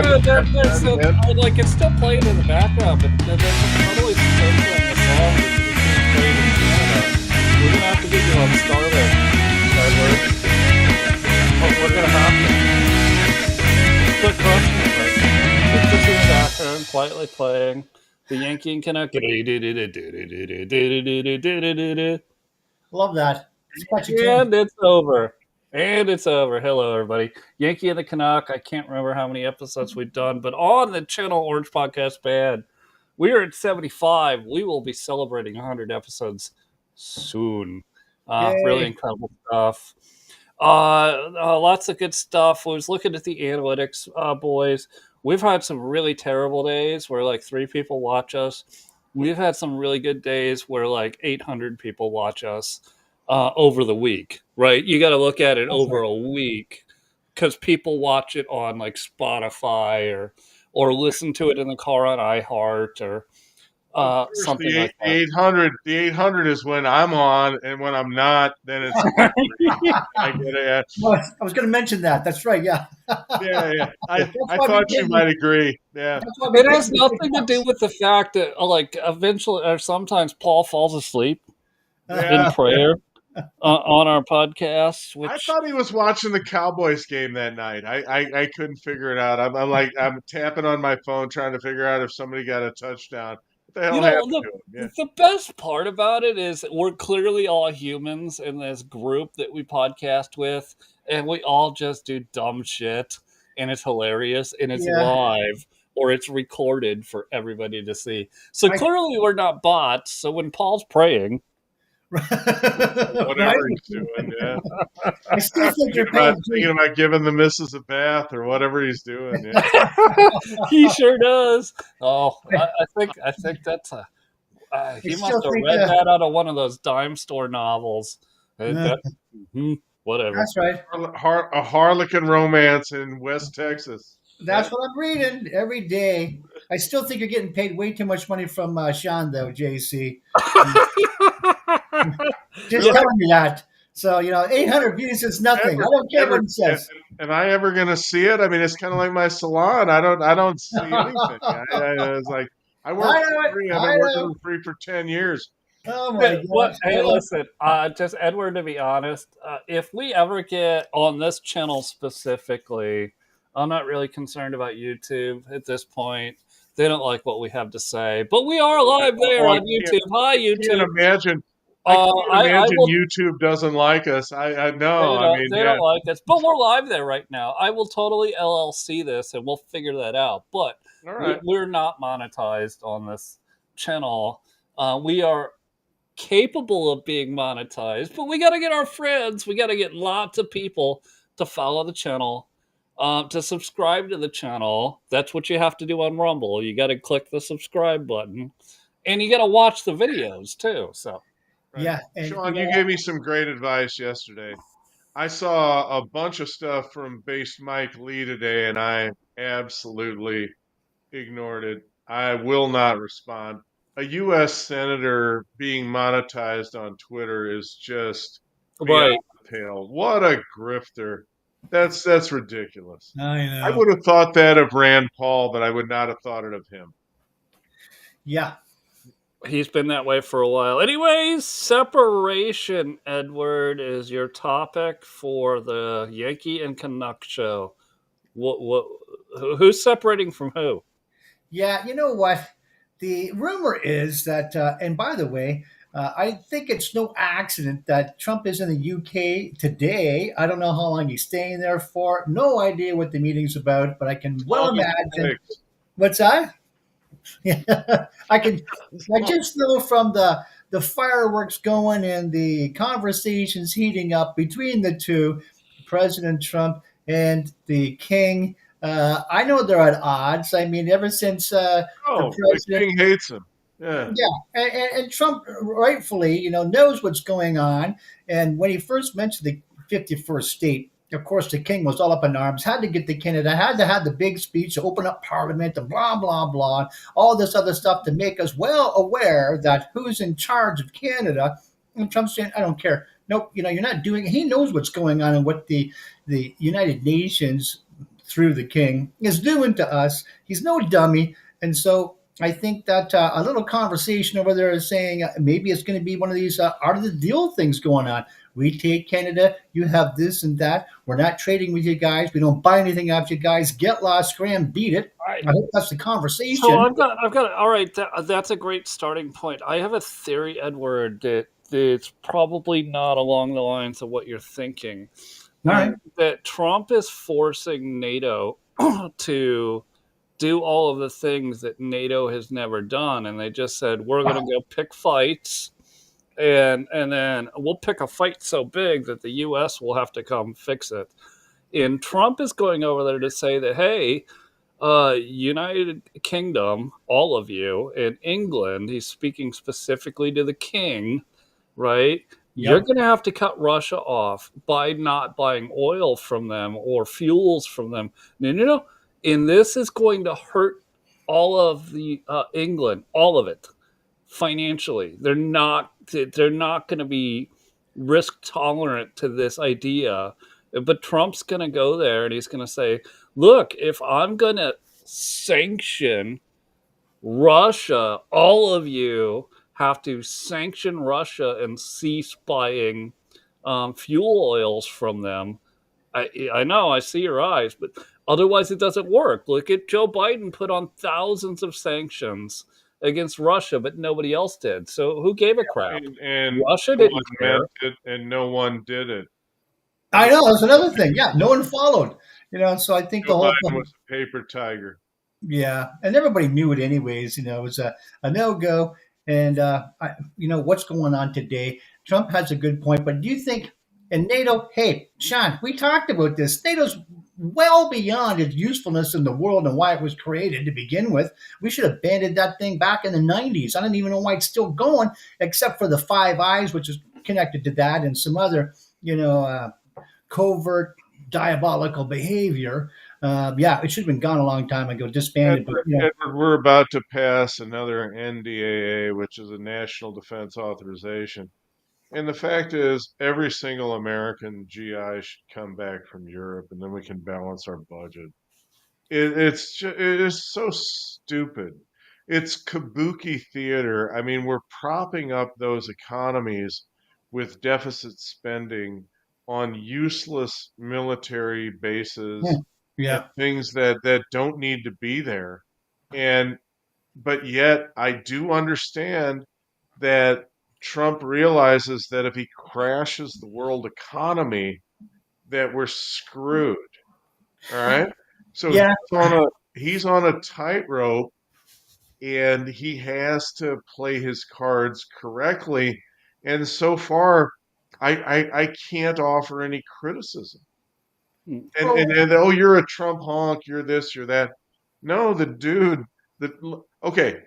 like it's still playing in the background, but they're totally censoring the song because it's being played in Canada. We're gonna have to get you on Starlink, Edward. We're gonna have to. Quit crushing it, right? It's just in the background, quietly playing the Yankee and Canuck. Love that. And it's over. And it's over. Hello, everybody. Yankee and the Canuck. I can't remember how many episodes we've done, but on the Channel Orange Podcast Band, we are at 75. We will be celebrating 100 episodes soon. Really incredible stuff. Lots of good stuff. I was looking at the analytics, boys. We've had some really terrible days where like 3 people watch us. We've had some really good days where like 800 people watch us. Over the week, right? You got to look at it over a week because people watch it on like Spotify or listen to it in the car on iHeart or something like that. 800, the 800 is when I'm on, and when I'm not, then it's. I get it. Well, I was going to mention that. That's right. Yeah. Yeah. I thought you might agree. Yeah. It has nothing to do with the fact that, like, eventually or sometimes Paul falls asleep in prayer. On our podcast, which I thought he was watching the Cowboys game that night. I couldn't figure it out. I'm tapping on my phone trying to figure out if somebody got a touchdown. What the hell happened to him? Yeah. The best part about it is we're clearly all humans in this group that we podcast with, and we all just do dumb shit, and it's hilarious, and it's live or it's recorded for everybody to see. So clearly we're not bots. So when Paul's praying. Whatever he's doing, yeah. I still think you're thinking about giving the missus a bath or whatever he's doing. Yeah. He sure does. Oh, I think that's a. He must have read that out of one of those dime store novels. Whatever. That's right. A Harlequin romance in West Texas. That's what I'm reading every day. I still think you're getting paid way too much money from Sean, though, JC. Just telling you that. So, 800 views is nothing. I don't care what it says. Am I ever going to see it? I mean, it's kind of like my salon. I don't see anything. It's like, I work for free. I've been working for free for 10 years. Oh, my God. Hey, listen, just Edward, to be honest, if we ever get on this channel specifically, I'm not really concerned about YouTube at this point. They don't like what we have to say, but we are live there on YouTube. Hi, YouTube. I can't imagine YouTube doesn't like us. I know. They don't like us, but we're live there right now. I will totally LLC this, and we'll figure that out. But we're not monetized on this channel. We are capable of being monetized, but we got to get our friends. We got to get lots of people to follow the channel. To subscribe to the channel, that's what you have to do on Rumble. You got to click the subscribe button, and you got to watch the videos too. So, yeah, Sean, you gave me some great advice yesterday. I saw a bunch of stuff from Based Mike Lee today, and I absolutely ignored it. I will not respond. A U.S. senator being monetized on Twitter is just beyond the pale. What a grifter! That's ridiculous. I know. I would have thought that of Rand Paul, but I would not have thought it of him. Yeah. He's been that way for a while. Anyways, separation, Edward, is your topic for the Yankee and Canuck show. Who's separating from who? Yeah, you know what? The rumor is that, and by the way, I think it's no accident that Trump is in the UK today. I don't know how long he's staying there for. No idea what the meeting's about, but I can well imagine. What's that? Yeah, I just know from the fireworks going and the conversations heating up between the two, President Trump and the King. I know they're at odds. I mean, ever since the King hates him. Yeah. And Trump rightfully, knows what's going on. And when he first mentioned the 51st state, of course, the King was all up in arms, had to get to Canada, had to have the big speech to open up Parliament and blah, blah, blah, all this other stuff to make us well aware that who's in charge of Canada. And Trump's saying, I don't care. Nope, you're not doing it. He knows what's going on and what the United Nations through the king, is doing to us. He's no dummy. And so I think that a little conversation over there is saying maybe it's going to be one of these art of the deal things going on. We take Canada, you have this and that. We're not trading with you guys. We don't buy anything off you guys. Get lost, scram, beat it. I, I hope that's the so conversation. I've got. All right, that's a great starting point. I have a theory, Edward, that's probably not along the lines of what you're thinking. All right. That Trump is forcing NATO to do all of the things that NATO has never done, and they just said we're going to go pick fights, and then we'll pick a fight so big that the U.S. will have to come fix it. And Trump is going over there to say that, hey, United Kingdom, all of you, in England, he's speaking specifically to the king, right? You're Yep. going to have to cut Russia off by not buying oil from them or fuels from them. No, no, no. And this is going to hurt all of the England, all of it, financially. They're not going to be risk tolerant to this idea. But Trump's going to go there and he's going to say, "Look, if I'm going to sanction Russia, all of you have to sanction Russia and cease buying fuel oils from them." I know, I see your eyes, but otherwise it doesn't work. Look at Joe Biden put on thousands of sanctions against Russia, but nobody else did. So who gave a crap? And Russia no didn't one care. meant it, and no one did it. I I mean, know that's another thing. Yeah, no one followed. So I think Joe the whole Biden was a paper tiger. yeah, and everybody knew it anyways. It was a no go. And what's going on today? Trump has a good point, but do you think in NATO? Hey, Sean, we talked about this. NATO's well beyond its usefulness in the world and why it was created to begin with. We should have abandoned that thing back in the '90s. I don't even know why it's still going, except for the Five Eyes, which is connected to that, and some other, covert diabolical behavior. Yeah, it should have been gone a long time ago, disbanded. But Edward, we're about to pass another NDAA, which is a National Defense Authorization. And the fact is, every single American GI should come back from Europe, and then we can balance our budget. It is so stupid. It's kabuki theater. I mean, we're propping up those economies with deficit spending on useless military bases and yeah, things that don't need to be there. And but yet I do understand that Trump realizes that if he crashes the world economy, that we're screwed. All right. So yeah, he's on a tightrope, and he has to play his cards correctly. And so far, I can't offer any criticism. And oh, you're a Trump honk, you're this, you're that. No, the dude, okay.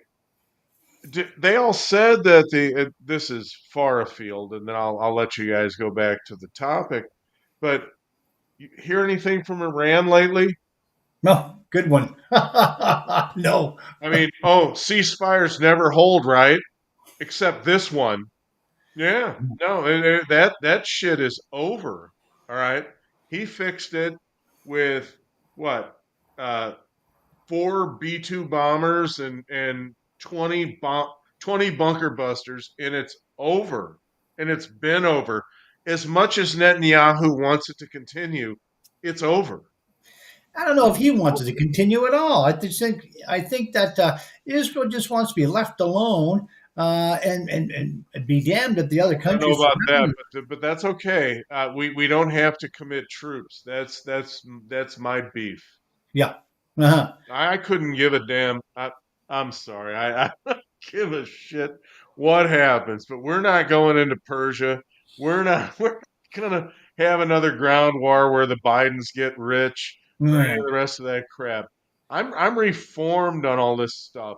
They all said that this is far afield, and then I'll let you guys go back to the topic. But you hear anything from Iran lately? no, good one. No, I mean, oh, ceasefires never hold, right? Except this one. Yeah, no, that shit is over. All right, he fixed it with what? Uh, 4 B-2 bombers and 20 bunker busters, and it's over. And it's been over. As much as Netanyahu wants it to continue, it's over. I don't know if he wants it to continue at all. I think that Israel just wants to be left alone, and be damned if the other I don't know countries about that, surround but that's okay. We don't have to commit troops. That's my beef. Yeah. Uh-huh. I couldn't give a damn. I'm sorry. I don't give a shit what happens, but we're not going into Persia. We're not. We're gonna have another ground war where the Bidens get rich or any Right. of the rest of that crap. I'm reformed on all this stuff.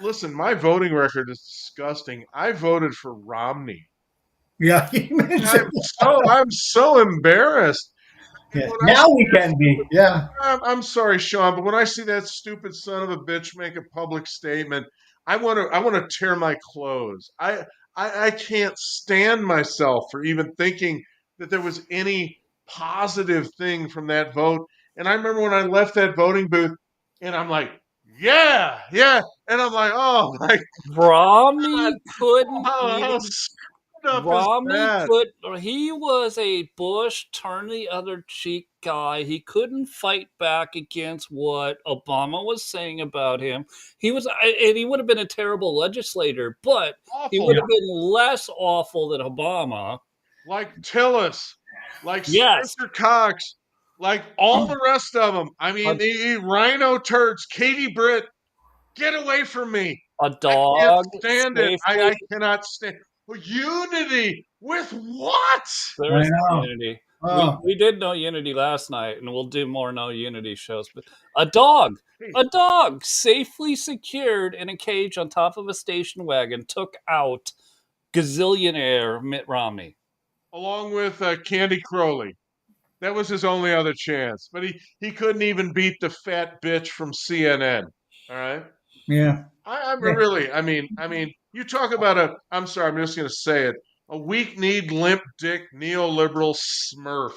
Listen, my voting record is disgusting. I voted for Romney. Yeah. You mentioned. I'm so embarrassed. I mean, Yeah. when I Now we can be. Yeah. I'm sorry, Sean, but when I see that stupid son of a bitch make a public statement, I want to tear my clothes. I can't stand myself for even thinking that there was any positive thing from that vote. And I remember when I left that voting booth, and I'm like, yeah, yeah. And I'm like, oh my God, Romney couldn't how even. screwed up is Romney that? could. He was a Bush turn the other cheek guy. He couldn't fight back against what Obama was saying about him. And he would have been a terrible legislator, but he would Awful. have been less awful than Obama. Like Tillis, like Yes, Spencer Cox, like all the rest of them. I mean, a, the rhino turds, Katie Britt, get away from me. a I can't dog stand it. safely. I cannot stand unity with what? There I is no know. unity. We Oh, we did no unity last night, and we'll do more no unity shows. But Hey, a dog, safely secured in a cage on top of a station wagon, took out gazillionaire Mitt Romney. along with Candy Crowley. That was his only other chance. But he couldn't even beat the fat bitch from CNN. All right. yeah. I'm Yeah. really, you talk about I'm sorry, I'm just going to say it, a weak-kneed, limp dick, neoliberal smurf.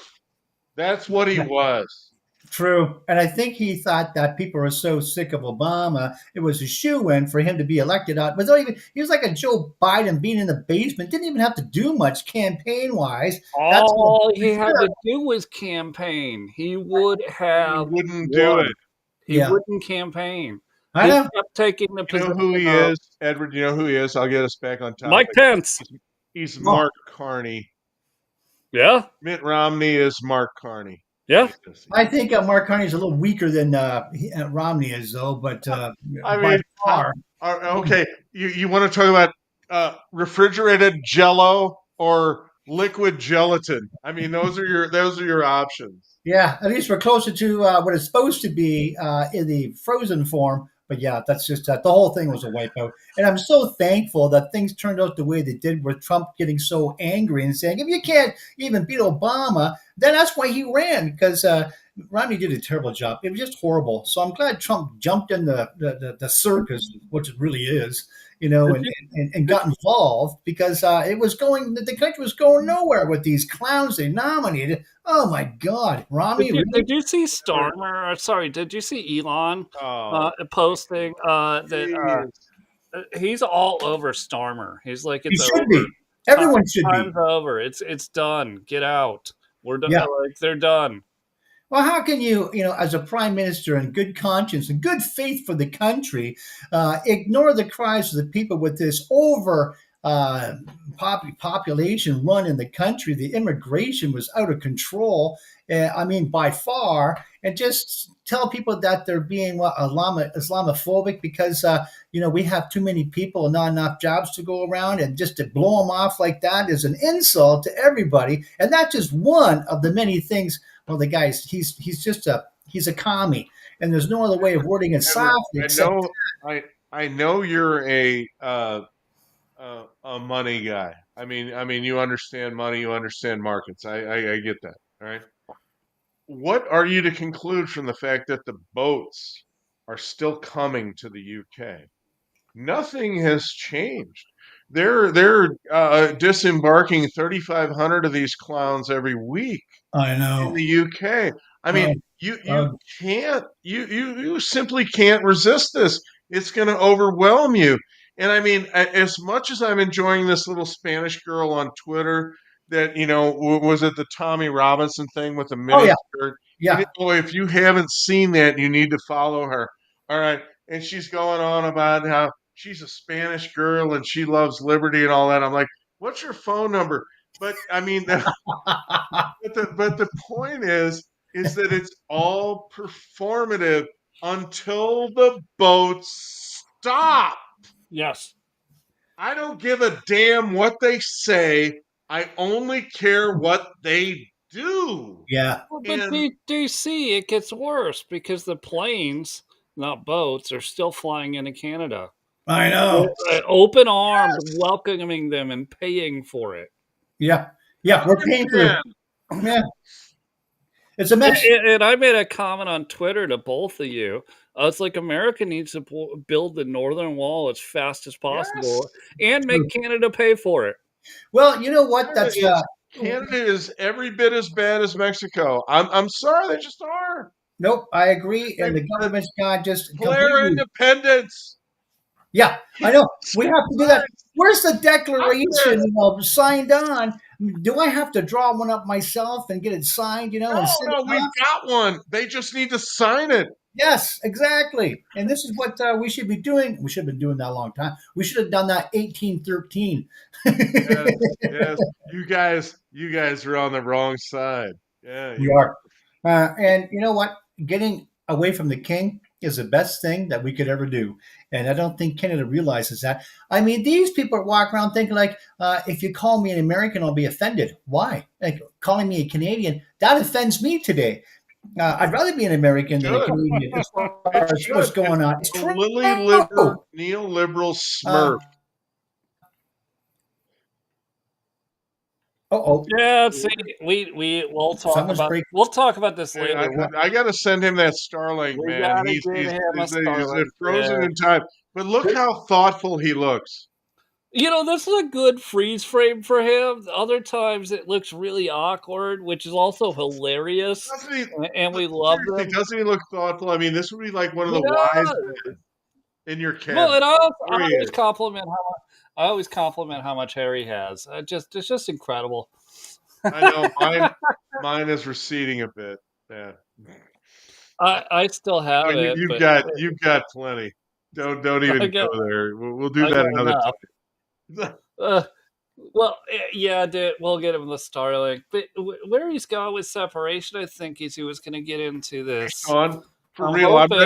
That's what he was. True. And I think he thought that people were so sick of Obama, it was a shoe-in for him to be elected out. But he was like a Joe Biden being in the basement, didn't even have to do much campaign-wise. That's what All he for had sure. to do was campaign. He would He have wouldn't do won. it. He Yeah. wouldn't campaign. I He know. kept taking the You know position who he of is, Edward? You know who he is? I'll get us back on Mike topic. Pence. He's Oh, Mark Carney. Yeah, Mitt Romney is Mark Carney. yeah. I think Mark Carney's a little weaker than Romney is, though, but I by mean, far. okay, you want to talk about refrigerated Jello or liquid gelatin? I mean, those are your options. Yeah, at least we're closer to what it's supposed to be in the frozen form. But yeah, that's just the whole thing was a wipeout. And I'm so thankful that things turned out the way they did, with Trump getting so angry and saying, if you can't even beat Obama, then that's why he ran, because Romney did a terrible job. It was just horrible. So I'm glad Trump jumped in the circus, which it really is, Did and, you, and did, got involved, because the country was going nowhere with these clowns they nominated. Oh my God, Romney, really? did you see Starmer? Sorry, did you see Elon Oh, posting that geez. he's all over Starmer? He's like, He it's should over. be. Everyone should be. Time's over. It's done. Get out. We're done. Yeah. Like they're done. Well, how can you, as a prime minister in good conscience and good faith for the country, ignore the cries of the people with this over population run in the country? The immigration was out of control. I mean, by far, and just tell people that they're being Islamophobic because we have too many people and not enough jobs to go around, and just to blow them off like that is an insult to everybody. And that's just one of the many things. Well, the guy's he's a commie, and there's no other way of wording it Edward, softly I except know, I know you're a money guy. I mean, you understand money, you understand markets. I get that. All right. What are you to conclude from the fact that the boats are still coming to the UK? Nothing has changed. They're disembarking 3,500 of these clowns every week I in know. the UK. I mean, Uh, you uh, can't you simply can't resist this. It's going to overwhelm you. And I mean, as much as I'm enjoying this little Spanish girl on Twitter that was it the Tommy Robinson thing with the oh mini yeah, skirt? yeah. If you haven't seen that, you need to follow her. All right, and she's going on about how she's a Spanish girl and she loves liberty and all that. I'm like, what's your phone number? But I mean, but the point is that it's all performative until the boats stop. Yes. I don't give a damn what they say. I only care what they do. Yeah, Well, but And DC, it gets worse because the planes, not boats, are still flying into Canada. I know. Open armed, welcoming them and paying for it. Yeah, yeah. We're paying for again, the. Yeah, it's a mess. And I made a comment on Twitter to both of you. It's like America needs to build the northern wall as fast as yes, possible and make Canada pay for it. Well, you know what? Canada is Canada is every bit as bad as Mexico. I'm sorry, they just are. Nope, I agree. They And the government's got just declare completely. independence. Yeah, I know. We have to do that. Christ, Where's the I'm declaration? pissed. Signed on. Do I have to draw one up myself and get it signed? And No, send no, it we've off? got one. They just need to sign it. Yes, exactly. And this is what we should be doing. We should have been doing that a long time. We should have done that 1813. Yes, yes. You guys are on the wrong side. Yeah, We you are. And you know what? Getting away from the king is the best thing that we could ever do. And I don't think Canada realizes that. I mean, these people walk around thinking like, if you call me an American, I'll be offended. Why? Like calling me a Canadian, that offends me today. I'd rather be an American than a should. Canadian as far It as what's should. It's going on. It's a true. lily livered neoliberal Uh smurf. oh. Yeah, see, Someone's we'll talk about this Hey, later. I got to send him that Starlink, We man. gotta get him a He's Starlink. frozen Yeah. in time. But look how thoughtful he looks. This is a good freeze frame for him. Other times it looks really awkward, which is also hilarious, Doesn't he? and we love Seriously, them. doesn't he look thoughtful? I mean, this would be like one of He the wise does. men in your Well, cabinet. and I There he always is. compliment how much hair he has. It's just incredible. I know mine is receding a bit. Yeah. I still Oh, have it, but you've got plenty. Don't I even got go there. We'll do I that got another enough. time. Well, yeah, dude, we'll get him the Starlink. But where he's going with separation, I think he was going to get into this. Sean, for I'm real, hoping.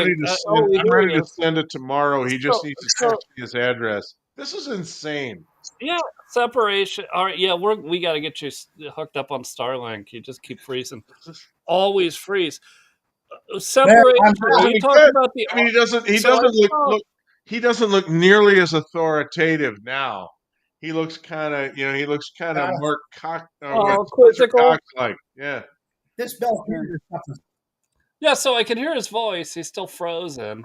I'm Here ready he to is. send it tomorrow. He just So, needs to so text me his address. This is insane. yeah, separation. All right, yeah, we got to get you hooked up on Starlink. You just keep freezing, always freeze. Man, Separation. I'm Are Doesn't you he talking good? about the? I mean, he So I doesn't saw. he doesn't look nearly as authoritative now. He looks kind of, he looks kind of uh, Mark Cox, what Oh, Spencer quizzical. Cox like. Yeah. this bell. Yeah, so I can hear his voice. He's still frozen.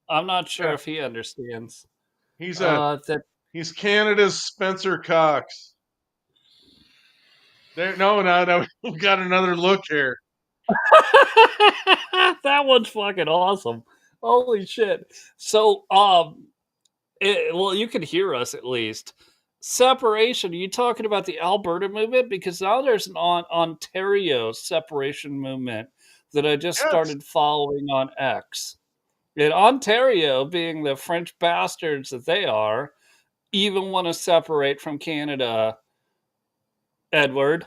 I'm not sure Yeah. if he understands. He's That he's Canada's Spencer Cox. There, no. We've got another look here. that one's fucking awesome. Holy shit! So, well, you can hear us at least. Separation. Are you talking about the Alberta movement? Because now there's an Ontario separation movement that I just Yes. started following on X. In Ontario, being the French bastards that they are, even want to separate from Canada. Edward.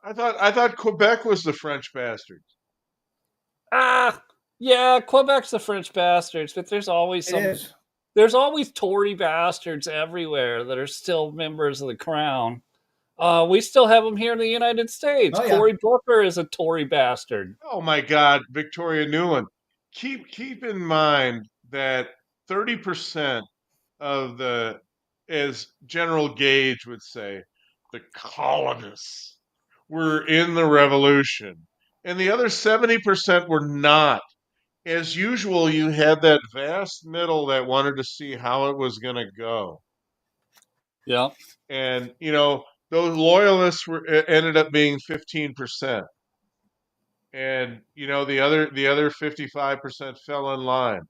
I thought Quebec was the French bastards. Yeah, Quebec's the French bastards, but It is. there's always Tory bastards everywhere that are still members of the crown. We still have them here in the United States. Oh yeah. Cory Booker is a Tory bastard. Oh my God, Victoria Newland. Keep in mind that 30% of as General Gage would say, the colonists were in the revolution, and the other 70% were not. As usual, you had that vast middle that wanted to see how it was going to go. Yeah. And, those loyalists ended up being 15%. And, the other 55% fell in line.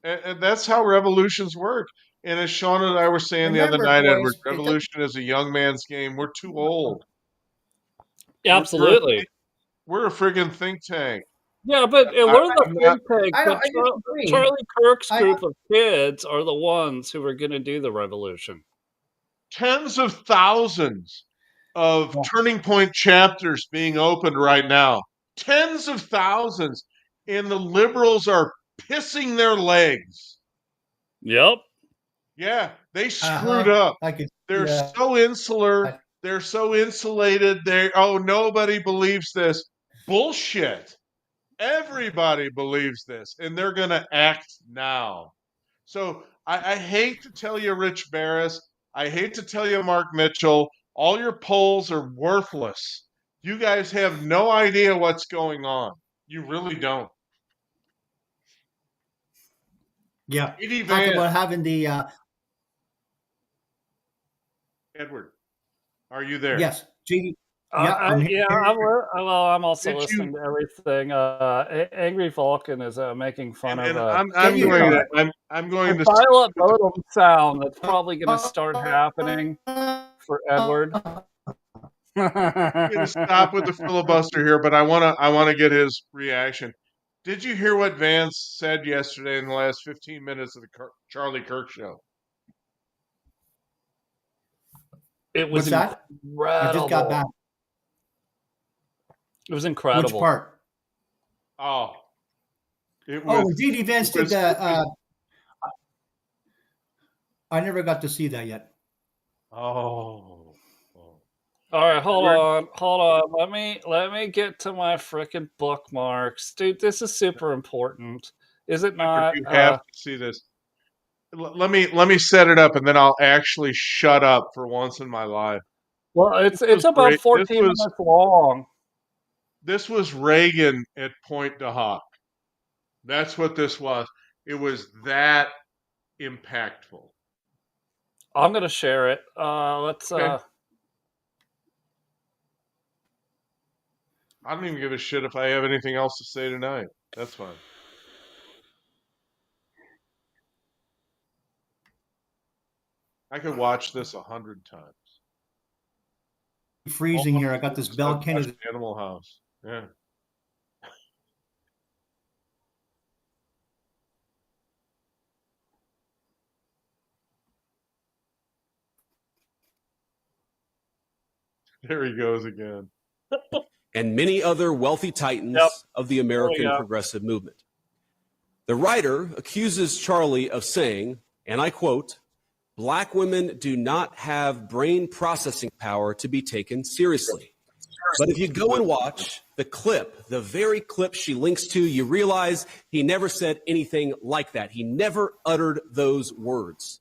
And that's how revolutions work. And as Sean and I were saying the other Remember, night, Edward, boys, it doesn't. revolution is a young man's game. We're too old. Absolutely. We're a friggin' think tank. Yeah, but I, we're the I'm not think tank, but I disagree. Charlie Kirk's I group of kids are the ones who are going to do the revolution. tens of thousands of yeah. turning point chapters being opened right now. Tens of thousands. And the liberals are pissing their legs. Yep. Yeah, they screwed up. I could. They're Yeah. so insular. They're so insulated. Nobody believes this. Bullshit. Everybody believes this, and they're going to act now. So I hate to tell you, Rich Barris. I hate to tell you, Mark Mitchell. All your polls are worthless. You guys have no idea what's going on. You really don't. Yeah. J.D. Talk Vance, about having the Edward, are you there? yes, JD. Yeah, I'm also Did you? listening to everything. Angry Vulcan is making fun of And can I'm you hear going me? to I'm going the to silent modem sound that's probably going to start happening for Edward. going to stop with the filibuster here, but I want to get his reaction. Did you hear what Vance said yesterday in the last 15 minutes of the Charlie Kirk show? It was What's that? I just got incredible. back. It was Which incredible. part? Oh, it Oh, was when JD it Vance did was the. it was I never got to see that yet. oh, oh. All right, We're hold on. Let me get to my freaking bookmarks, dude. This is super important, is it Patrick, not? you have to see this. Let me set it up, and then I'll actually shut up for once in my life. Well, This it's was about great. 14 minutes long. This was Reagan at Pointe du Hoc. That's what this was. It was that impactful. I'm gonna share it. Let's. Okay. I don't even give a shit if I have anything else to say tonight. That's fine. I could watch this 100 times. Freezing here. I got this I've Bell watched Canada. Animal House. Yeah. There he goes again. And many other wealthy titans Yep. of the There we American go. progressive movement. The writer accuses Charlie of saying, and I quote, "Black women do not have brain processing power to be taken seriously." But if you go and watch the clip, the very clip she links to, you realize he never said anything like that. He never uttered those words.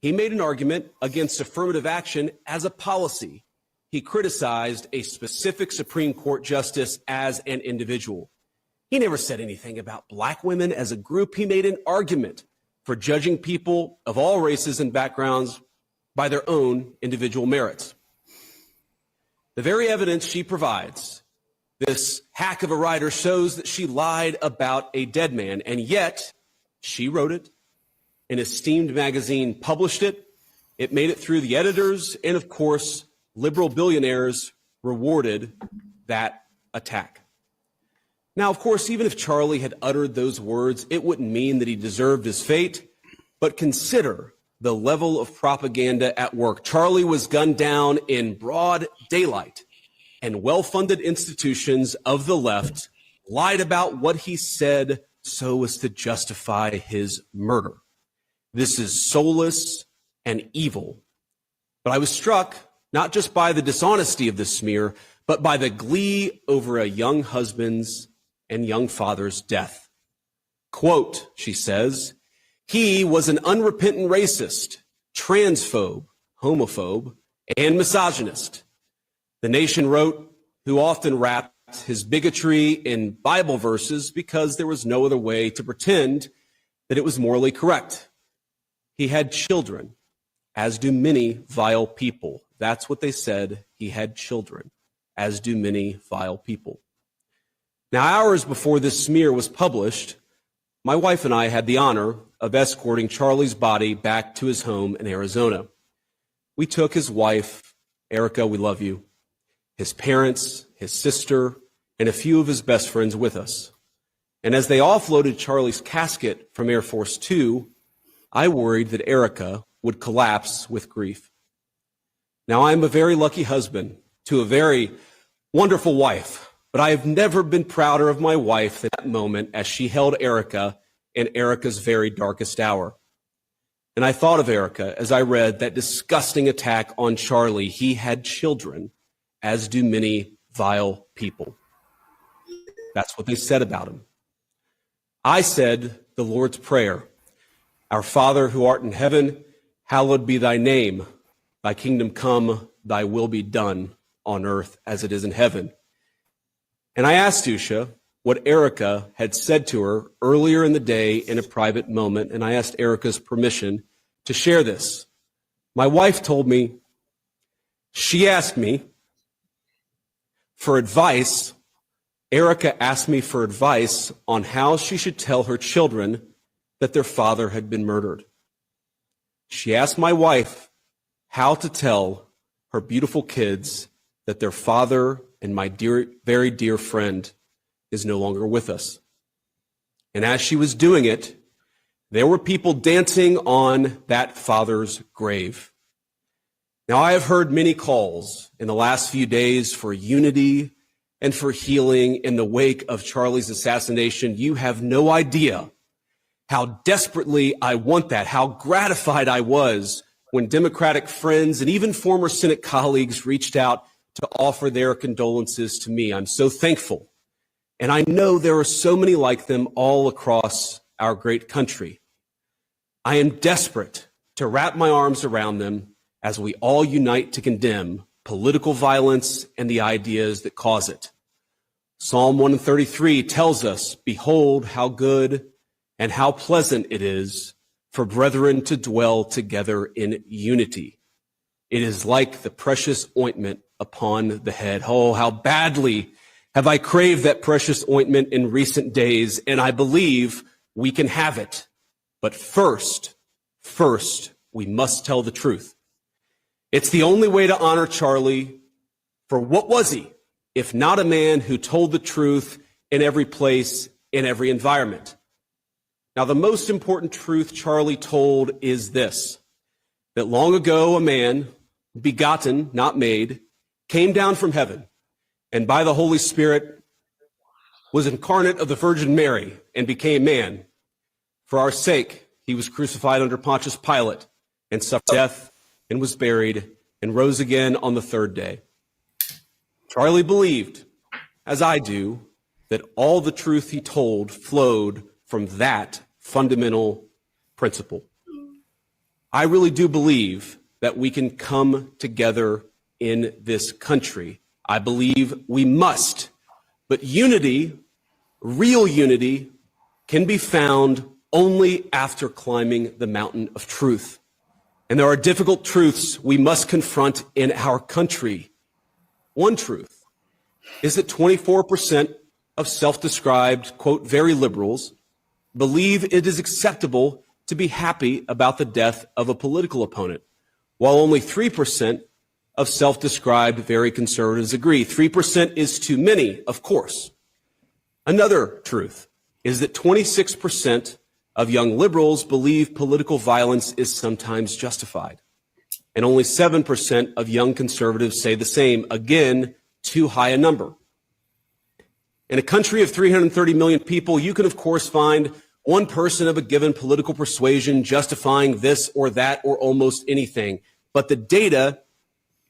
He made an argument against affirmative action as a policy. He criticized a specific Supreme Court justice as an individual. He never said anything about black women as a group. He made an argument for judging people of all races and backgrounds by their own individual merits. The very evidence she provides, this hack of a writer, shows that she lied about a dead man, and yet she wrote it. An esteemed magazine published it. It made it through the editors, and of course, liberal billionaires rewarded that attack. Now, of course, even if Charlie had uttered those words, it wouldn't mean that he deserved his fate. But consider the level of propaganda at work. Charlie was gunned down in broad daylight, and well-funded institutions of the left lied about what he said so as to justify his murder. This is soulless and evil. But I was struck not just by the dishonesty of this smear, but by the glee over a young husband's and young father's death. Quote, she says, "He was an unrepentant racist, transphobe, homophobe, and misogynist." The Nation wrote, who often wrapped his bigotry in Bible verses because there was no other way to pretend that it was morally correct. He had children, as do many vile people. That's what they said. He had children, as do many vile people. Now, hours before this smear was published, my wife and I had the honor of escorting Charlie's body back to his home in Arizona. We took his wife, Erica, we love you, his parents, his sister, and a few of his best friends with us. And as they offloaded Charlie's casket from Air Force Two, I worried that Erica would collapse with grief. Now, I'm a very lucky husband to a very wonderful wife, but I have never been prouder of my wife than that moment as she held Erica in Erica's very darkest hour. And I thought of Erica as I read that disgusting attack on Charlie. He had children, as do many vile people. That's what they said about him. I said the Lord's Prayer. Our Father who art in heaven, hallowed be thy name. Thy kingdom come, thy will be done on earth as it is in heaven. And I asked Usha what Erica had said to her earlier in the day in a private moment, and I asked Erica's permission to share this. My wife told me, she asked me, For advice, Erica asked me for advice on how she should tell her children that their father had been murdered. She asked my wife how to tell her beautiful kids that their father and my dear, very dear friend is no longer with us. And as she was doing it, there were people dancing on that father's grave. Now, I have heard many calls in the last few days for unity and for healing in the wake of Charlie's assassination. You have no idea how desperately I want that, how gratified I was when Democratic friends and even former Senate colleagues reached out to offer their condolences to me. I'm so thankful. And I know there are so many like them all across our great country. I am desperate to wrap my arms around them as we all unite to condemn political violence and the ideas that cause it. Psalm 133 tells us, "Behold how good and how pleasant it is for brethren to dwell together in unity. It is like the precious ointment upon the head." Oh, how badly have I craved that precious ointment in recent days, and I believe we can have it. But first, we must tell the truth. It's the only way to honor Charlie, for what was he, if not a man who told the truth in every place, in every environment? Now, the most important truth Charlie told is this, that long ago a man, begotten, not made, came down from heaven, and by the Holy Spirit was incarnate of the Virgin Mary and became man. For our sake, he was crucified under Pontius Pilate and suffered death and was buried and rose again on the third day. Charlie believed, as I do, that all the truth he told flowed from that fundamental principle. I really do believe that we can come together in this country. I believe we must. But unity, real unity, can be found only after climbing the mountain of truth. And there are difficult truths we must confront in our country. One truth is that 24% of self-described, quote, very liberals believe it is acceptable to be happy about the death of a political opponent, while only 3% of self-described very conservatives agree. 3% is too many, of course. Another truth is that 26% of young liberals believe political violence is sometimes justified, and only 7% of young conservatives say the same. Again, too high a number. In a country of 330 million people, you can, of course, find one person of a given political persuasion justifying this or that or almost anything. But the data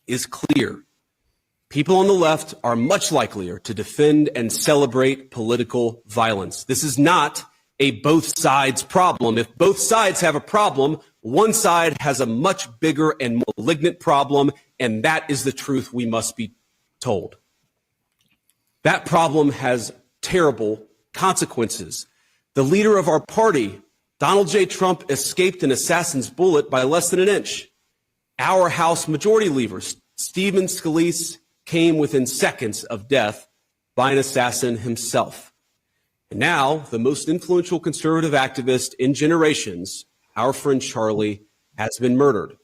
is clear. People on the left are much likelier to defend and celebrate political violence. This is not a both sides problem. If both sides have a problem, one side has a much bigger and malignant problem, and that is the truth we must be told. That problem has terrible consequences. The leader of our party, Donald J. Trump, escaped an assassin's bullet by less than an inch. Our House Majority Leader, Stephen Scalise, came within seconds of death by an assassin himself. And now, the most influential conservative activist in generations, our friend Charlie, has been murdered.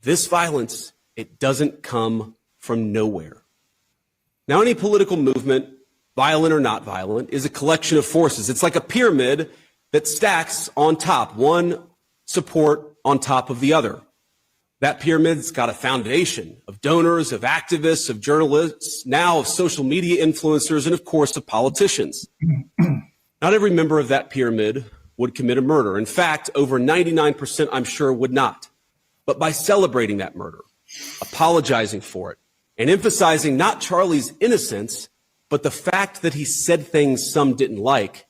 This violence, it doesn't come from nowhere. Now, any political movement, violent or not violent, is a collection of forces. It's like a pyramid that stacks on top, one support on top of the other. That pyramid's got a foundation of donors, of activists, of journalists, now of social media influencers, and of course of politicians. Not every member of that pyramid would commit a murder. In fact, over 99%, I'm sure, would not. But by celebrating that murder, apologizing for it, and emphasizing not Charlie's innocence, but the fact that he said things some didn't like,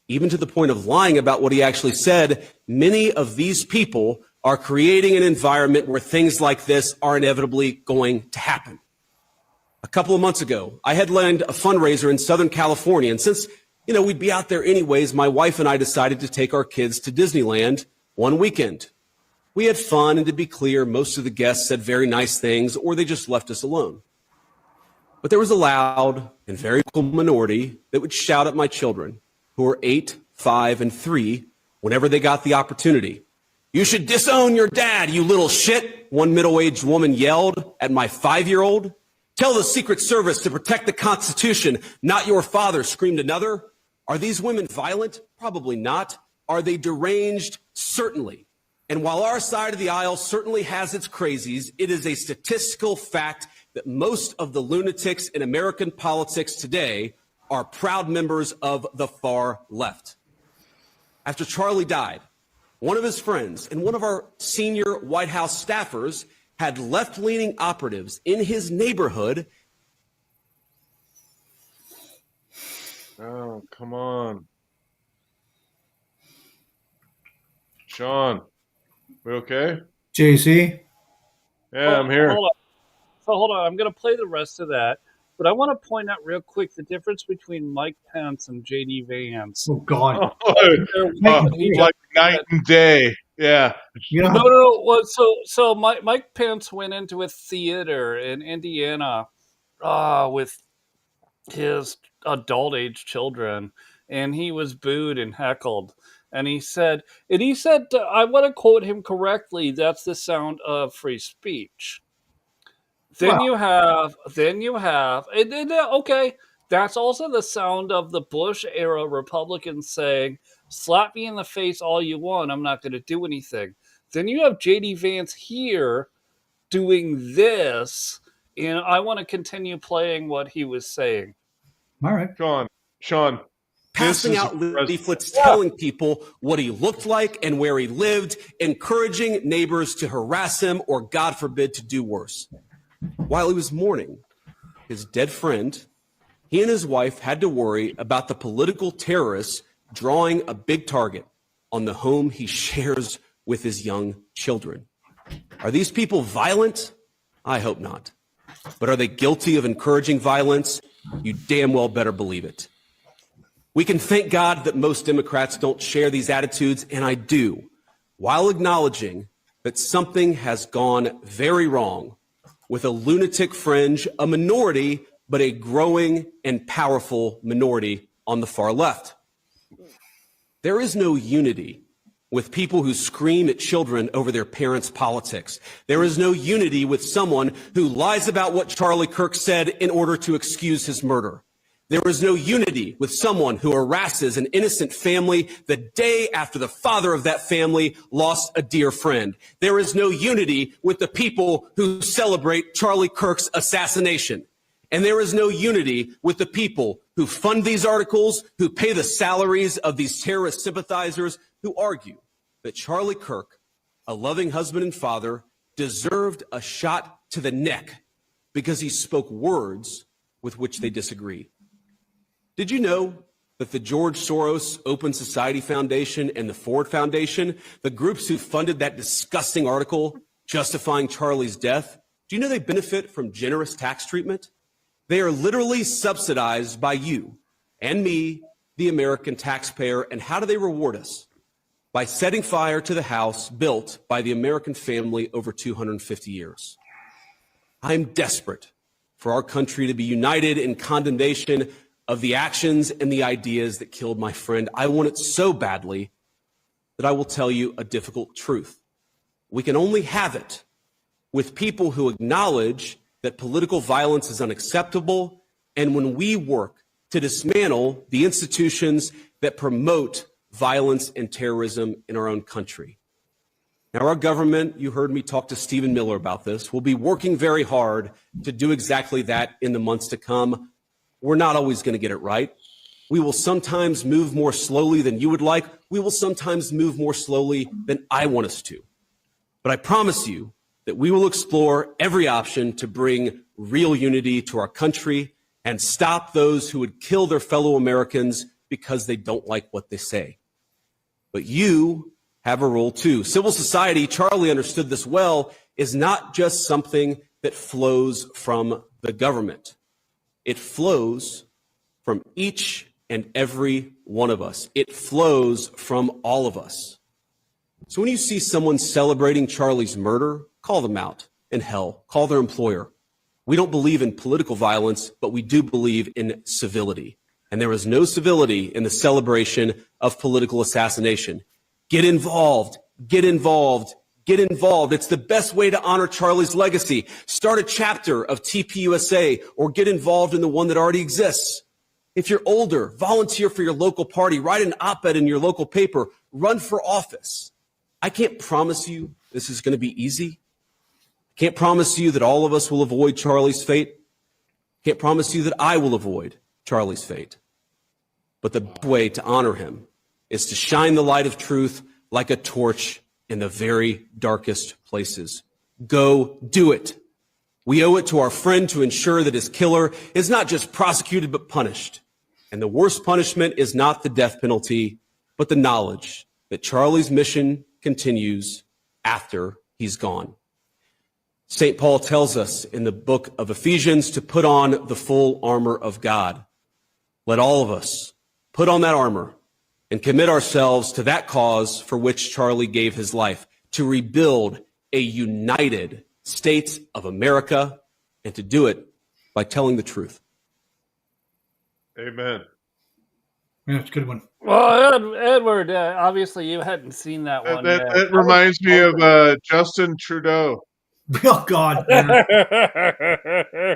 even to the point of lying about what he actually said, many of these people are creating an environment where things like this are inevitably going to happen. A couple of months ago, I headlined a fundraiser in Southern California, and since, we'd be out there anyways, my wife and I decided to take our kids to Disneyland one weekend. We had fun, and to be clear, most of the guests said very nice things, or they just left us alone. But there was a loud and very vocal minority that would shout at my children, who were 8, 5, and 3, whenever they got the opportunity. "You should disown your dad, you little shit," one middle-aged woman yelled at my 5-year-old. "Tell the Secret Service to protect the Constitution, not your father," screamed another. Are these women violent? Probably not. Are they deranged? Certainly. And while our side of the aisle certainly has its crazies, it is a statistical fact that most of the lunatics in American politics today are proud members of the far left. After Charlie died, one of his friends and one of our senior White House staffers had left-leaning operatives in his neighborhood. Oh, come on. Sean, we okay? JC? Yeah, I'm here. Hold on. I'm going to play the rest of that. But I want to point out real quick the difference between Mike Pence and J.D. Vance. Oh, God. Like night and day. Yeah. You know, No. Well, so Mike Pence went into a theater in Indiana with his adult age children, and he was booed and heckled. And he said, I want to quote him correctly, "That's the sound of free speech." Then Wow. you have, okay, that's also the sound of the Bush era Republicans saying, "Slap me in the face all you want, I'm not going to do anything." Then you have JD Vance here doing this, and I want to continue playing what he was saying. All right. Sean, Passing out leaflets telling people what he looked like and where he lived, encouraging neighbors to harass him or, God forbid, to do worse. While he was mourning his dead friend, he and his wife had to worry about the political terrorists drawing a big target on the home he shares with his young children. Are these people violent? I hope not. But are they guilty of encouraging violence? You damn well better believe it. We can thank God that most Democrats don't share these attitudes, and I do, while acknowledging that something has gone very wrong with a lunatic fringe, a minority, but a growing and powerful minority on the far left. There is no unity with people who scream at children over their parents' politics. There is no unity with someone who lies about what Charlie Kirk said in order to excuse his murder. There is no unity with someone who harasses an innocent family the day after the father of that family lost a dear friend. There is no unity with the people who celebrate Charlie Kirk's assassination. And there is no unity with the people who fund these articles, who pay the salaries of these terrorist sympathizers, who argue that Charlie Kirk, a loving husband and father, deserved a shot to the neck because he spoke words with which they disagree. Did you know that the George Soros Open Society Foundation and the Ford Foundation, the groups who funded that disgusting article justifying Charlie's death, do you know they benefit from generous tax treatment? They are literally subsidized by you and me, the American taxpayer. And how do they reward us? By setting fire to the house built by the American family over 250 years. I'm desperate for our country to be united in condemnation of the actions and the ideas that killed my friend. I want it so badly that I will tell you a difficult truth. We can only have it with people who acknowledge that political violence is unacceptable, and when we work to dismantle the institutions that promote violence and terrorism in our own country. Now, our government, you heard me talk to Stephen Miller about this, will be working very hard to do exactly that in the months to come. We're not always going to get it right. We will sometimes move more slowly than you would like. We will sometimes move more slowly than I want us to. But I promise you that we will explore every option to bring real unity to our country and stop those who would kill their fellow Americans because they don't like what they say. But you have a role too. Civil society, Charlie understood this well, is not just something that flows from the government. It flows from each and every one of us. It flows from all of us. So when you see someone celebrating Charlie's murder, call them out. And hell, call their employer. We don't believe in political violence, but we do believe in civility. And there is no civility in the celebration of political assassination. Get involved, get involved, get involved. It's the best way to honor Charlie's legacy. Start a chapter of TPUSA or get involved in the one that already exists. If you're older, volunteer for your local party, write an op-ed in your local paper, run for office. I can't promise you this is going to be easy. Can't promise you that all of us will avoid Charlie's fate. Can't promise you that I will avoid Charlie's fate. But the way to honor him is to shine the light of truth like a torch in the very darkest places. Go do it. We owe it to our friend to ensure that his killer is not just prosecuted but punished. And the worst punishment is not the death penalty, but the knowledge that Charlie's mission continues after he's gone. St. Paul tells us in the book of Ephesians to put on the full armor of God. Let all of us put on that armor and commit ourselves to that cause for which Charlie gave his life, to rebuild a united States of America, and to do it by telling the truth. Amen. Yeah, it's a good one. Well, Edward, obviously you hadn't seen that one yet. That reminds me of Justin Trudeau. Oh God, yeah.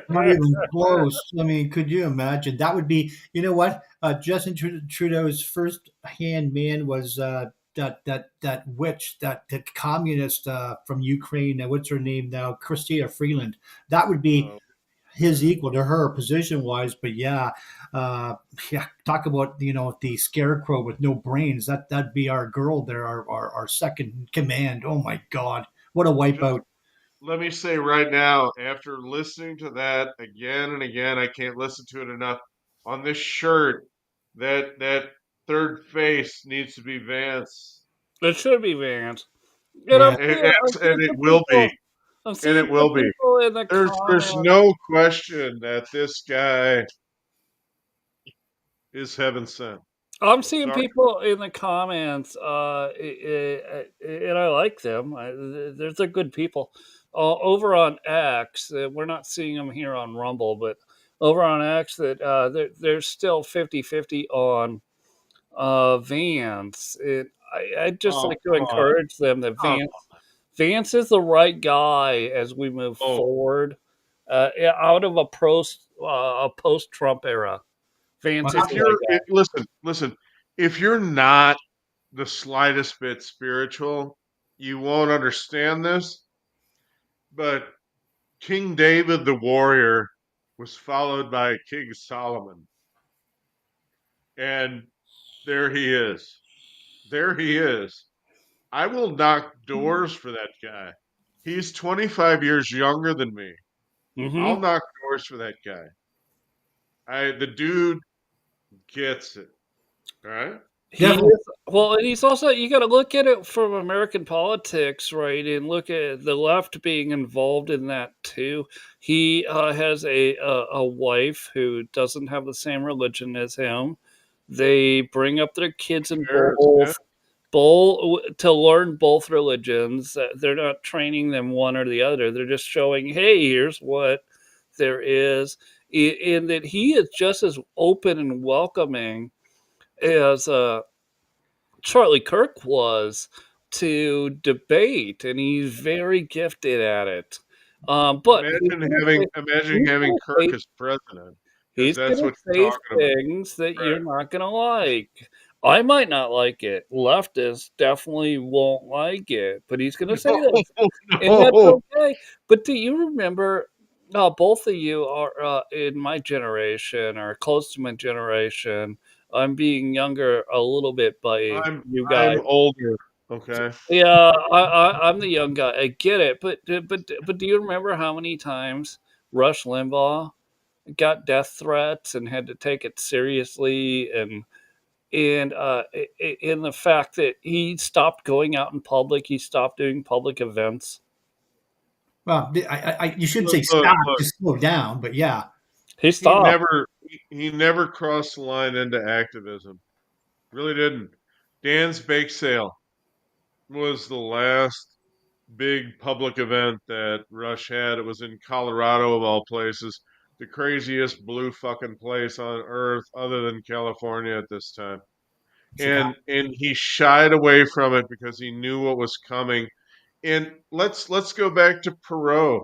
Not even close. I mean, could you imagine? That would be. You know what? Justin Trudeau's first hand man was that witch, that communist from Ukraine. What's her name now? Chrystia Freeland. That would be his equal to her position wise. But yeah, talk about the scarecrow with no brains. That'd be our girl there, our second in command. Oh my God, what a wipeout! Let me say right now, after listening to that again and again, I can't listen to it enough. On this shirt, that third face needs to be Vance. It should be Vance. And it will be. And it will be. There's no question that this guy is heaven sent. I'm seeing people in the comments, and I like them. They're good people. Over on X, we're not seeing them here on Rumble, but over on X, that they're still 50-50 on Vance. I'd just like to encourage them that Vance is the right guy as we move forward out of a post-Trump era. Vance is listen. If you're not the slightest bit spiritual, you won't understand this. But King David the warrior was followed by King Solomon. And there he is. There he is. I will knock doors for that guy. He's 25 years younger than me. Mm-hmm. I'll knock doors for that guy. The dude gets it. All right? And he's also, you got to look at it from American politics, right? And look at the left being involved in that too. He has a wife who doesn't have the same religion as him. They bring up their kids in both to learn both religions. They're not training them one or the other. They're just showing, hey, here's what there is. In that he is just as open and welcoming as Charlie Kirk was to debate, and he's very gifted at it. But imagine having Kirk as president. He's going to say things that you're not going to like. I might not like it. Leftists definitely won't like it, but he's going to say this, and that's okay. But do you remember? Both of you are in my generation or close to my generation. I'm being younger a little bit by you guys. I'm older. Okay. Yeah, I'm the young guy. I get it, but do you remember how many times Rush Limbaugh got death threats and had to take it seriously, and in the fact that he stopped going out in public, he stopped doing public events. Well, you shouldn't say stop, just slow down, but yeah. He stopped. He never crossed the line into activism. Really didn't. Dan's Bake Sale was the last big public event that Rush had. It was in Colorado, of all places, the craziest blue fucking place on earth, other than California at this time. Chicago. And he shied away from it because he knew what was coming. And let's go back to Perot.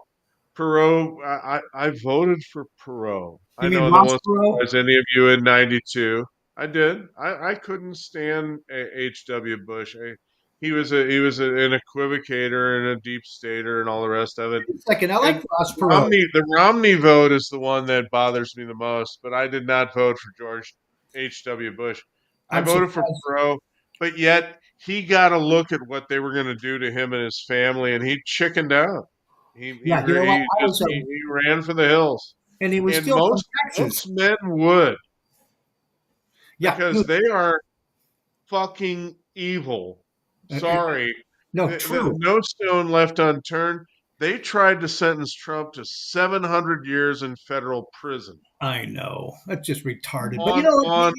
Perot, I voted for Perot. I You mean know that Ross won't Perot? surprise any of you in '92. I did. I couldn't stand H.W. Bush. An equivocator and a deep stater and all the rest of it. Second, I like And Ross Perot. The Romney vote is the one that bothers me the most. But I did not vote for George H.W. Bush. I I'm voted for surprised. Perot, but yet he got a look at what they were going to do to him and his family, and he chickened out. Yeah, you know what? I was, He ran for the hills, and he was and still from Texas. most men would, Yeah, because they are fucking evil. Sorry, no, true. no stone left unturned. They tried to sentence Trump to 700 years in federal prison. I know that's just retarded. But you know, On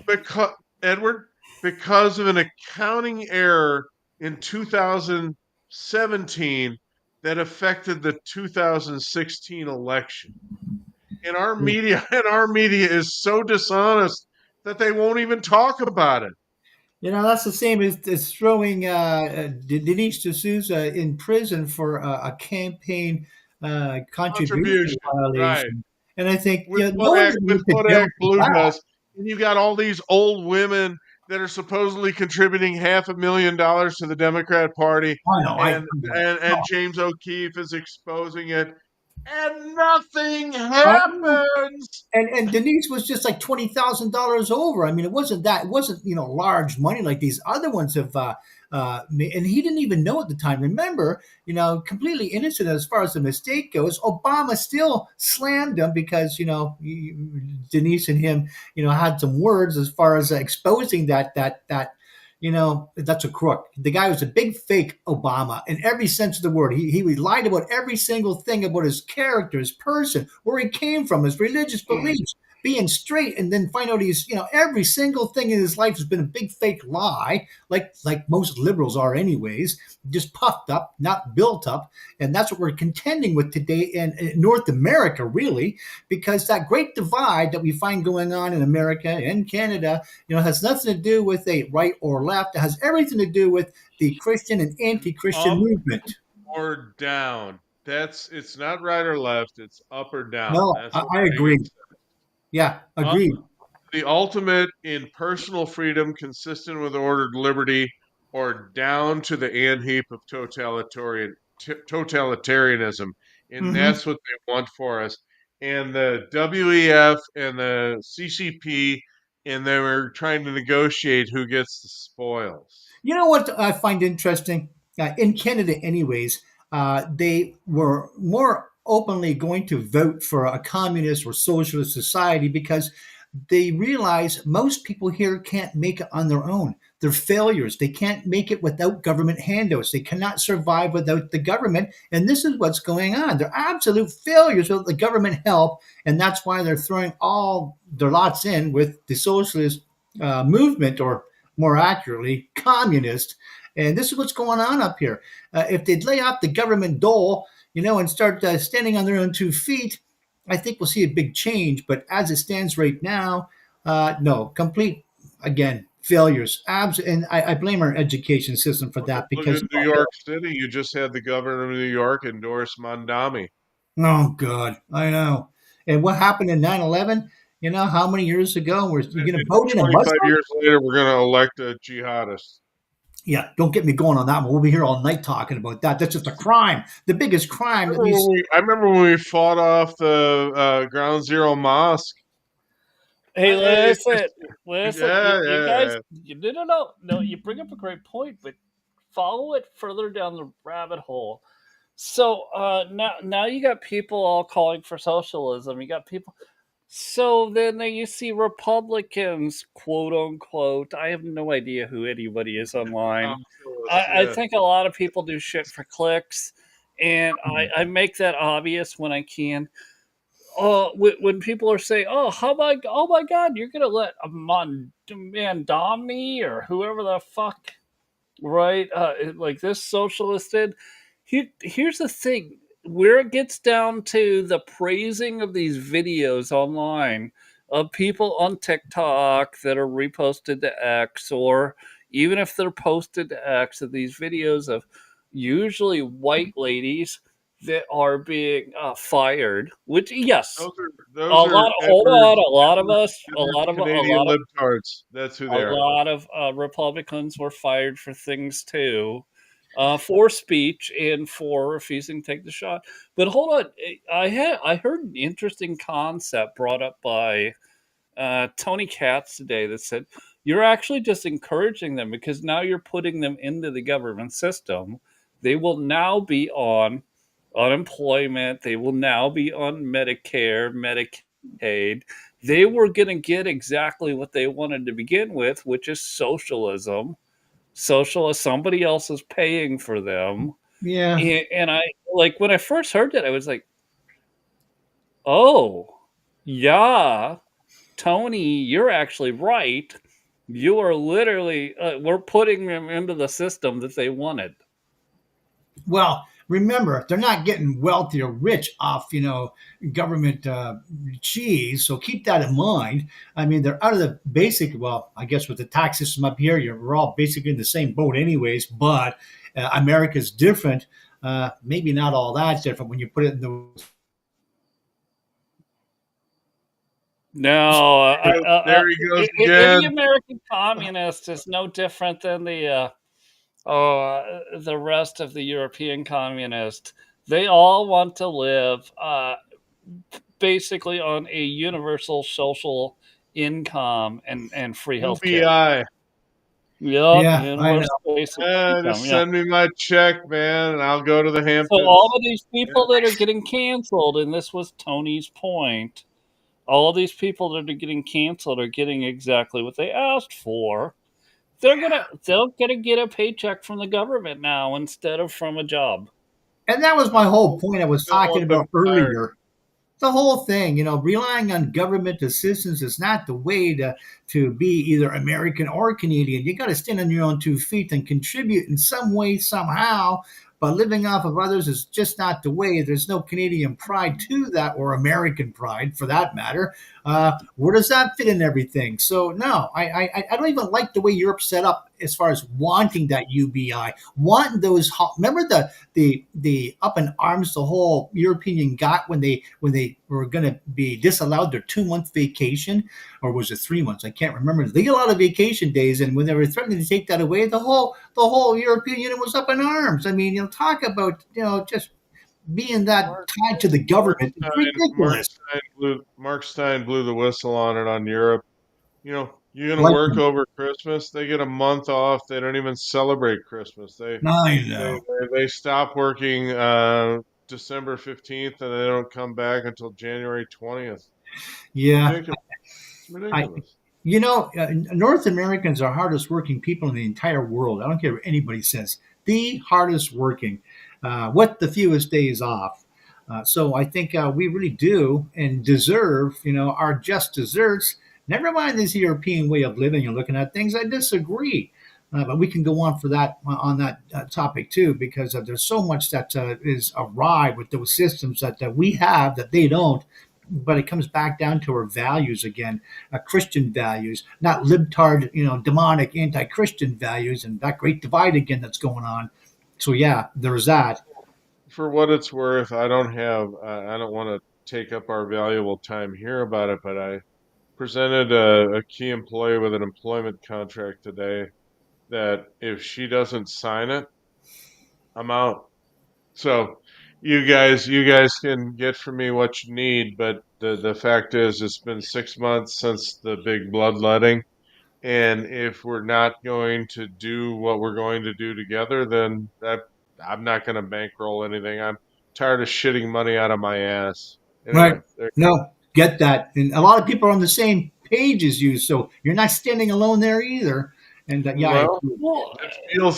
because Edward, because of an accounting error in 2017 that affected the 2016 election. And our media is so dishonest that they won't even talk about it. you know, that's the same as throwing Denise D'Souza in prison for a campaign contribution Contribution, right? violation. And I think With no one With could deal Kodak with Blue that. Dust, and you got all these old women that are supposedly contributing $500,000 to the Democrat Party, I know. and James O'Keefe is exposing it, and nothing I know. happens. And Denise was just like $20,000 over. I mean, it wasn't large money like these other ones have. And he didn't even know at the time. Remember, completely innocent as far as the mistake goes. Obama still slammed him because Denise and him had some words as far as exposing that. That's a crook. The guy was a big fake Obama in every sense of the word. He lied about every single thing about his character, his person, where he came from, his religious beliefs, being straight, and then find out every single thing in his life has been a big fake lie, like most liberals are anyways, just puffed up, not built up. And that's what we're contending with today in North America, really, because that great divide that we find going on in America and Canada, has nothing to do with a right or left. It has everything to do with the Christian and anti-Christian Up movement. or down. It's not right or left. It's up or down. No, That's I, what I Reagan agree. said. Yeah, Up, agreed. the ultimate in personal freedom, consistent with ordered liberty, or down to the ant-heap of totalitarianism, and Hmm. that's what they want for us. And the WEF and the CCP, and they were trying to negotiate who gets the spoils. You know what I find interesting? In Canada, anyways, they were more openly going to vote for a communist or socialist society because they realize most people here can't make it on their own. They're failures. They can't make it without government handouts. They cannot survive without the government. And this is what's going on. They're absolute failures without the government help. And that's why they're throwing all their lots in with the socialist movement, or more accurately, communist. And this is what's going on up here. If they'd lay off the government dole, and start standing on their own 2 feet, I think we'll see a big change. But as it stands right now, no, complete, again, failures. And I blame our education system for that Look because, at New York City. You just had the governor of New York endorse Mondami. oh, God, I know. And what happened in 9/11? How many years ago were you going to vote in a 25 Muslim? years later, we're going to elect a jihadist. Yeah, don't get me going on that one. We'll be here all night talking about that. That's just a crime. The biggest crime that we. I remember when we fought off the Ground Zero Mosque. Hey, It's listen, just, listen, you guys, yeah. no, you bring up a great point, but follow it further down the rabbit hole. So now you got people all calling for socialism. You got people. So then you see Republicans, quote unquote. I have no idea who anybody is online. I Yeah. think a lot of people do shit for clicks, and I make that obvious when I can. When people are saying, oh my God, you're gonna let a Mandami or whoever the fuck, right? Like this socialist did. Here's the thing: where it gets down to the praising of these videos online of people on TikTok that are reposted to X, or even if they're posted to X, of these videos of usually white ladies that are being fired. Which, yes, a Those are lot. Hold on, a Edward lot of Canadian libtards. That's who a they are. lot of Republicans were fired for things too, for speech and for refusing to take the shot. But hold on, I heard an interesting concept brought up by Tony Katz today that said you're actually just encouraging them because now you're putting them into the government system. They will now be on unemployment. They will now be on Medicare, Medicaid. They were going to get exactly what they wanted to begin with, which is socialism. Socialist, somebody else is paying for them. Yeah. And I, like, when I first heard that, I was like, oh, yeah, Tony, you're actually right. You are literally, we're putting them into the system that they wanted. Well, remember, they're not getting wealthy or rich off, government cheese. So keep that in mind. I mean, they're out of the basic. Well, I guess with the tax system up here, we're all basically in the same boat, anyways. But America's different. Maybe not all that different when you put it in the. No, There he goes any again. American communist is no different than the rest of the European communists. They all want to live basically on a universal social income and free health care. UBI. Yep, Yeah, I know. universal basic income. Just Yeah. send me my check, man, and I'll go to the So all Hamptons. of these people that are getting canceled, and this was Tony's point, all of these people that are getting canceled are getting exactly what they asked for. They're gonna get a paycheck from the government now instead of from a job. And that was my whole point I was Don't talking want them about fired. earlier. The whole thing, relying on government assistance is not the way to be either American or Canadian. You got to stand on your own 2 feet and contribute in some way, somehow. But living off of others is just not the way. There's no Canadian pride to that, or American pride for that matter. Where does that fit in everything? So no, I don't even like the way Europe's set up as far as wanting that UBI, wanting those. Remember the up in arms the whole European Union got when they were going to be disallowed their 2 month vacation, or was it 3 months? I can't remember. They get a lot of vacation days, and when they were threatening to take that away, the whole European Union was up in arms. I mean, talk about just being that Mark, tied to the Mark government. It's ridiculous. Mark Stein blew the whistle on it on Europe. You're gonna Like, work over Christmas. They get a month off. They don't even celebrate Christmas. I They know. they stop working December 15th, and they don't come back until January 20th. Yeah, Ridiculous. It's I ridiculous. North Americans are hardest working people in the entire world. I don't care what anybody says. The hardest working, with the fewest days off. So I think we really do and deserve, our just desserts. Never mind this European way of living and looking at things. I disagree. But we can go on for that on that topic too, because there's so much that is awry with those systems that we have that they don't. But it comes back down to our values again, Christian values, not libtard, demonic anti-Christian values, and that great divide again that's going on. So yeah, there's that. For what it's worth, I don't want to take up our valuable time here about it, but I presented a key employee with an employment contract today that if she doesn't sign it, I'm out. So you guys can get from me what you need, but the fact is it's been 6 months since the big bloodletting. And if we're not going to do what we're going to do together, then I'm not going to bankroll anything. I'm tired of shitting money out of my ass. Right. Anyway, there. No, get that. And a lot of people are on the same page as you, so you're not standing alone there either. And yeah, I Well, agree. Well,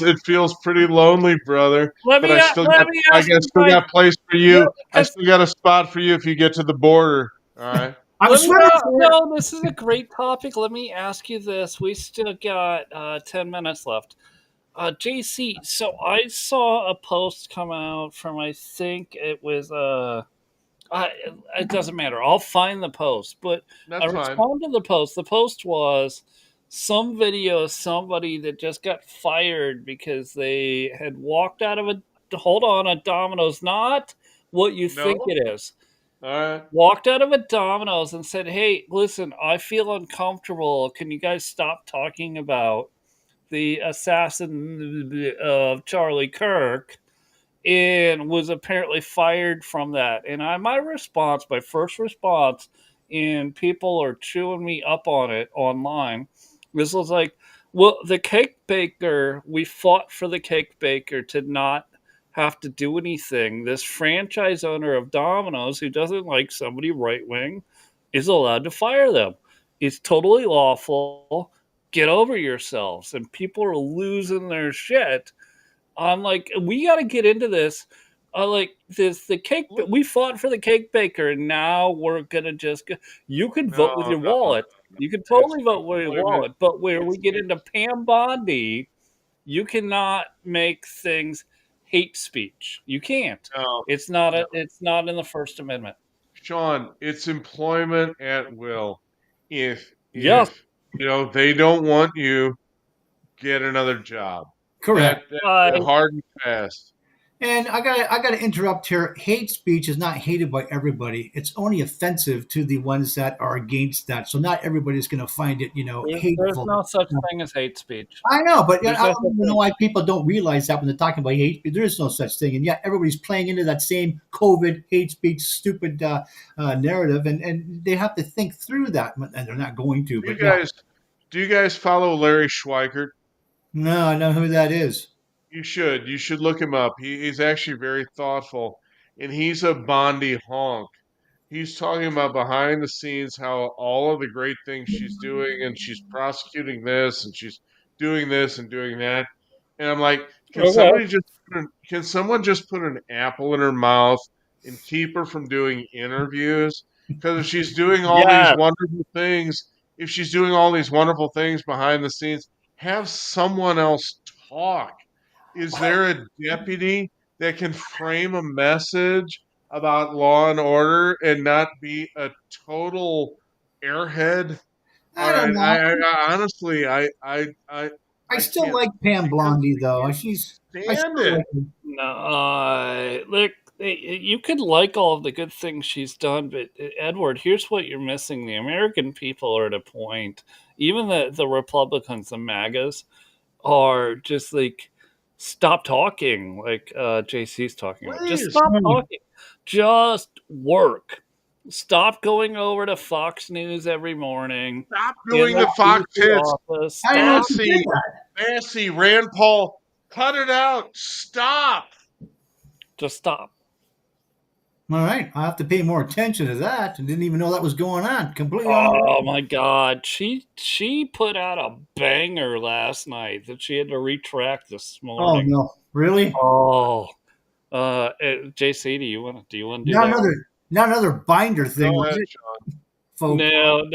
it feels pretty lonely, brother. let But me I a- still let got me I ask got you still guys. got place for Yeah, you. I because still got a spot for you if you get to the border. All right. I'm let me. swimming for it. No, this is a great topic. Let me ask you this. We still got 10 minutes left. JC, so I saw a post come out from, I think it was I, it doesn't matter. I'll find the post, but I That's fine. respond to the post. The post was some video of somebody that just got fired because they had walked out of a Domino's, not what you think No? it is. All right. Walked out of a Domino's and said, "Hey, listen, I feel uncomfortable. Can you guys stop talking about the assassin of Charlie Kirk?" And was apparently fired from that. And my first response, and people are chewing me up on it online. This was like, well, the cake baker, we fought for the cake baker to not have to do anything. This franchise owner of Domino's, who doesn't like somebody right wing, is allowed to fire them. It's totally lawful. Get over yourselves. And people are losing their shit. I'm like, we got to get into this. Like this, the cake. We fought for the cake baker, and now we're gonna just. You can No, vote with your no, no. wallet. You can It's totally vote with your employment. wallet. But where we get It's into Pam Bondi, you cannot make things hate speech. You can't. no, It's not no. a. It's not in the First Amendment. Sean, it's employment at will. Yes, If they don't want you, get another job. Correct. I. That's hard and fast. And I gotta interrupt here. Hate speech is not hated by everybody. It's only offensive to the ones that are against that. So not everybody's going to find it, There's hateful. no such thing as hate speech. I know, but There's I no don't such even know thing. why people don't realize that when they're talking about hate speech. There is no such thing, and yet everybody's playing into that same COVID hate speech, stupid narrative, and they have to think through that, and they're not going to. Do you But yeah, guys do you guys follow Larry Schweikert? no, I know who that is. You should. You should look him up. He's actually very thoughtful, and he's a Bondi honk. He's talking about behind the scenes how all of the great things she's doing, and she's prosecuting this, and she's doing this and doing that. And I'm like, Okay. can someone just put an apple in her mouth and keep her from doing interviews? Because Yes. if she's doing all these wonderful things behind the scenes, have someone else talk. Is there a deputy that can frame a message about law and order and not be a total airhead? I All don't right, know. I honestly, I I still can't, like Pam Blondie I though. can't I stand still it. like her. No, look, you could like all of the good things she's done, but Edward, here's what you're missing: the American people are at a point. Even the Republicans, the MAGAs, are just like, stop talking, like JC's talking about. Just Please stop Hmm. talking. Just work. Stop going over to Fox News every morning stop in doing the the Fox DC hits. office. I didn't know Stop. she did Massey, that. Rand Paul, cut it out. Stop. Just stop. All right, I'll have to pay more attention to that. I didn't even know that was going on. Completely unaware. Oh my god, she put out a banger last night that she had to retract this Oh morning. no, really? Oh, JC, do you want to do Not that one? another, not another binder thing, Go was ahead, it, Sean. folks? No.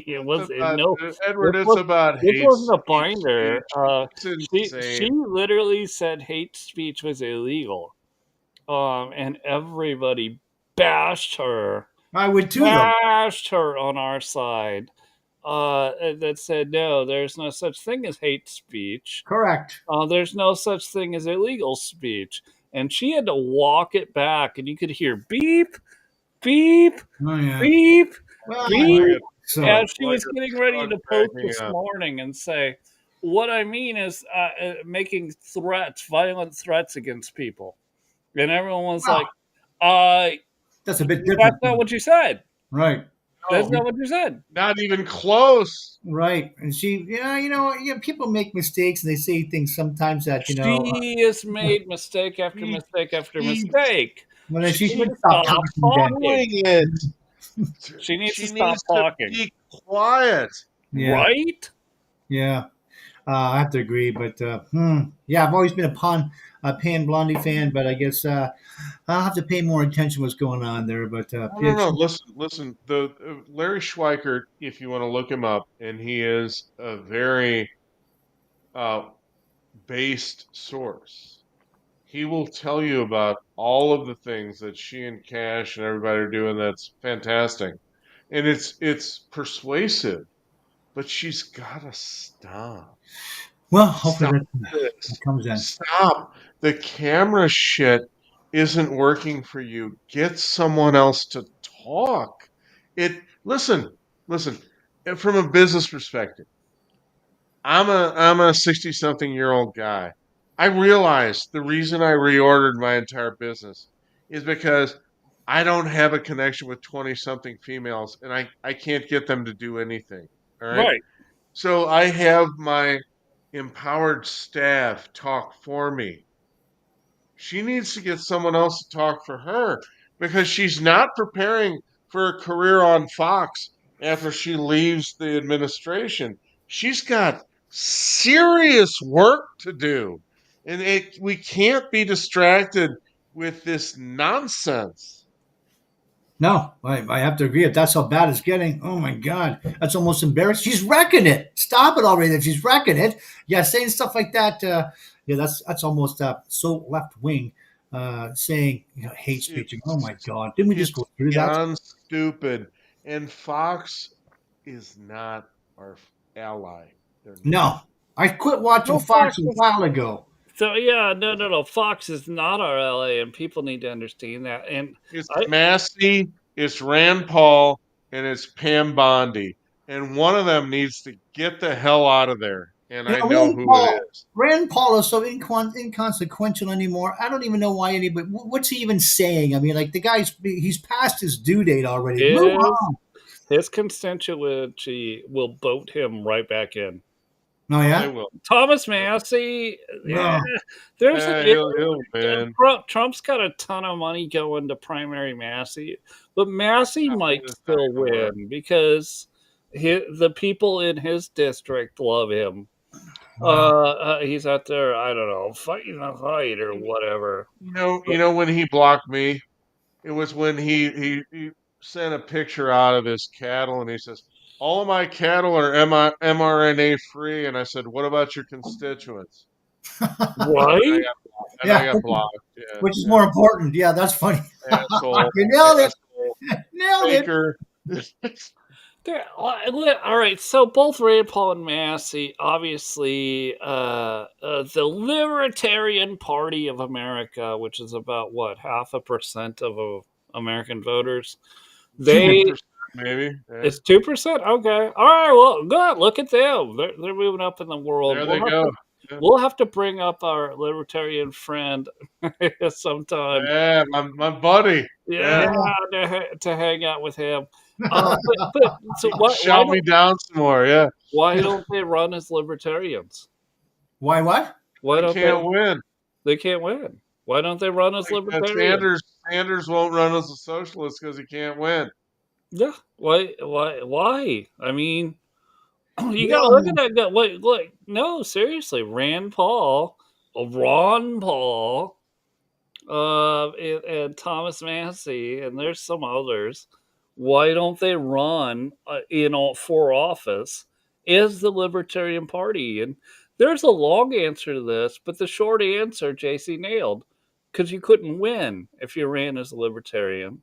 It It's was about no. Edward. This It's was about this hate wasn't a speech. binder. It's She insane. literally said hate speech was illegal. And everybody bashed her I would too, though. bashed her on our side, that said, no, there's no such thing as hate speech. Correct. There's no such thing as illegal speech. And she had to walk it back, and you could hear beep, beep, Oh yeah. beep, Well, beep, so as she was getting ready to post Cracking this up. morning and say, what I mean is making threats, violent threats against people. And everyone was well, like, uh, that's a bit that's different, not what you said. right? That's No, not what you said. not even close. Right. And she, yeah, people make mistakes and they say things sometimes that She has made mistake after She mistake after keeps mistake. well, then She she should needs to stop stop talking then. doing talking. it. She needs to She stop needs to talking. be quiet. Yeah, Right? yeah. I have to agree, but yeah, I've always been a Pan Blondie fan, but I guess I'll have to pay more attention to what's going on there. But No. Listen. The Larry Schweikert, if you want to look him up, and he is a very based source. He will tell you about all of the things that she and Cash and everybody are doing that's fantastic. And it's persuasive, but she's gotta stop. Well, hopefully Stop that this. comes in. Stop. The camera shit isn't working for you. Get someone else to talk. It listen, from a business perspective, I'm a 60 something year old guy. I realized the reason I reordered my entire business is because I don't have a connection with 20 something females and I can't get them to do anything. All right. Right. So I have my empowered staff talk for me. She needs to get someone else to talk for her because she's not preparing for a career on Fox after she leaves the administration. She's got serious work to do. And we can't be distracted with this nonsense. No, I have to agree. If that's how bad it's getting, oh my God, that's almost embarrassing. She's wrecking it. Stop it already. If she's wrecking it, yeah, saying stuff like that, yeah, that's almost so left wing, saying hate speech. Oh my It's God, didn't we just it's go through that? beyond stupid. And Fox is not our ally. They're No, not. I quit watching No, Fox Fox a is while ago. so yeah, no. Fox is not our LA, and people need to understand that. And It's I Massey, it's Rand Paul, and it's Pam Bondi. And one of them needs to get the hell out of there. And You I know, know who it is. Rand Paul is so inconsequential anymore. I don't even know why anybody. What's he even saying? I mean, like the he's past his due date already. Move is on. his constituency will vote him right back in. Oh Oh, yeah. they will. Thomas Massey, yeah, No. there's an He'll win. Trump's got a ton of money going to primary Massey, but Massey might It's not still gonna work. win because the people in his district love him. Wow. He's out there, I don't know, fighting the fight or whatever. You know when he blocked me? It was when he sent a picture out of his cattle and he says, all of my cattle are mRNA free. And I said, what about your constituents? And I Right? got and I Yeah, got blocked. Yeah, which is yeah. more important? Yeah, that's funny. Asshole, You nailed it. asshole, Nailed it. faker. All right, so both Rand Paul and Massey, obviously, the Libertarian Party of America, which is about what 0.5% of American voters, they 2%, maybe. Yeah. it's 2%. Okay, all right, well, good. Look at them; they're moving up in the world. There they go. Yeah, We'll have to bring up our libertarian friend sometime. yeah, my buddy. Yeah, Yeah, Yeah. to hang out with him. But so shout me down some more. Yeah, why don't they run as libertarians? Why? What? Why they don't can't win. they can't win? Why don't they run as Like, libertarians? Sanders won't run as a socialist because he can't win. Yeah. Why? I mean, you gotta look at Well, that guy. Wait, look, no, seriously, Ron Paul, and Thomas Massey, and there's some others. Why don't they run for office as the Libertarian Party? And there's a long answer to this, but the short answer, JC nailed, because you couldn't win if you ran as a Libertarian.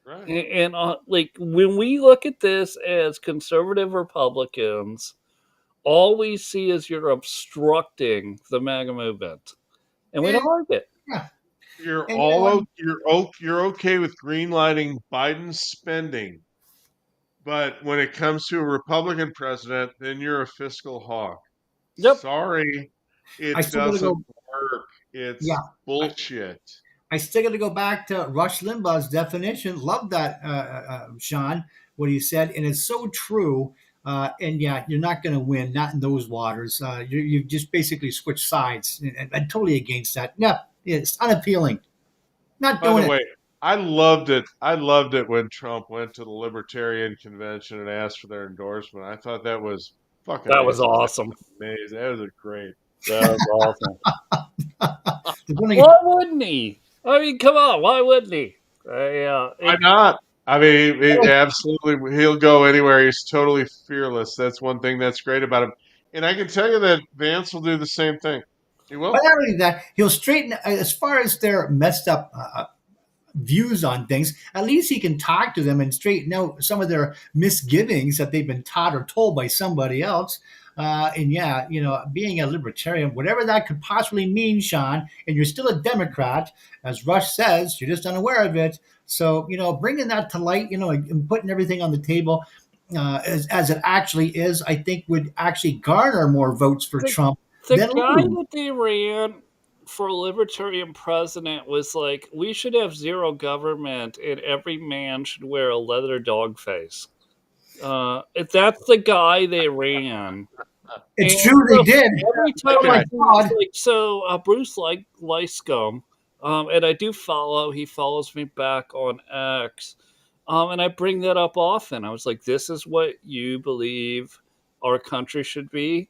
Right. And like when we look at this as conservative Republicans, all we see is you're obstructing the MAGA movement, and we don't and, like it. yeah, You're and you know all what? you're okay with greenlighting Biden's spending, but when it comes to a Republican president, then you're a fiscal hawk. Yep. Sorry, I it still gotta doesn't go. work. Yeah, It's bullshit. I still got to go back to Rush Limbaugh's definition. Love that, Sean, what he said, and it's so true. And yeah, you're not going to win, not in those waters. You've just basically switched sides, and I'm totally against that. No, it's unappealing. Not By the doing it. way, I loved it. I loved it when Trump went to the Libertarian convention and asked for their endorsement. I thought that was fucking That was amazing. awesome. Amazing. That was a great. That was awesome. They're gonna Why wouldn't he? I mean, come on. Why wouldn't he? Yeah. Why not? I mean, absolutely, he'll go anywhere. He's totally fearless. That's one thing that's great about him. And I can tell you that Vance will do the same thing. He will. But not only that, he'll straighten as far as their messed up views on things. At least he can talk to them and straighten out some of their misgivings that they've been taught or told by somebody else. And yeah, being a libertarian, whatever that could possibly mean, Sean, and you're still a Democrat, as Rush says, you're just unaware of it. So, bringing that to light, and putting everything on the table as it actually is, I think would actually garner more votes for Trump The than guy lose. that they ran for libertarian president was like, we should have zero government and every man should wear a leather dog face. If that's the guy they ran. It's And true they so did. every time Oh I my see God. like Bruce Lyscombe, and I do follow. He follows me back on X, and I bring that up often. I was like, "This is what you believe our country should be,"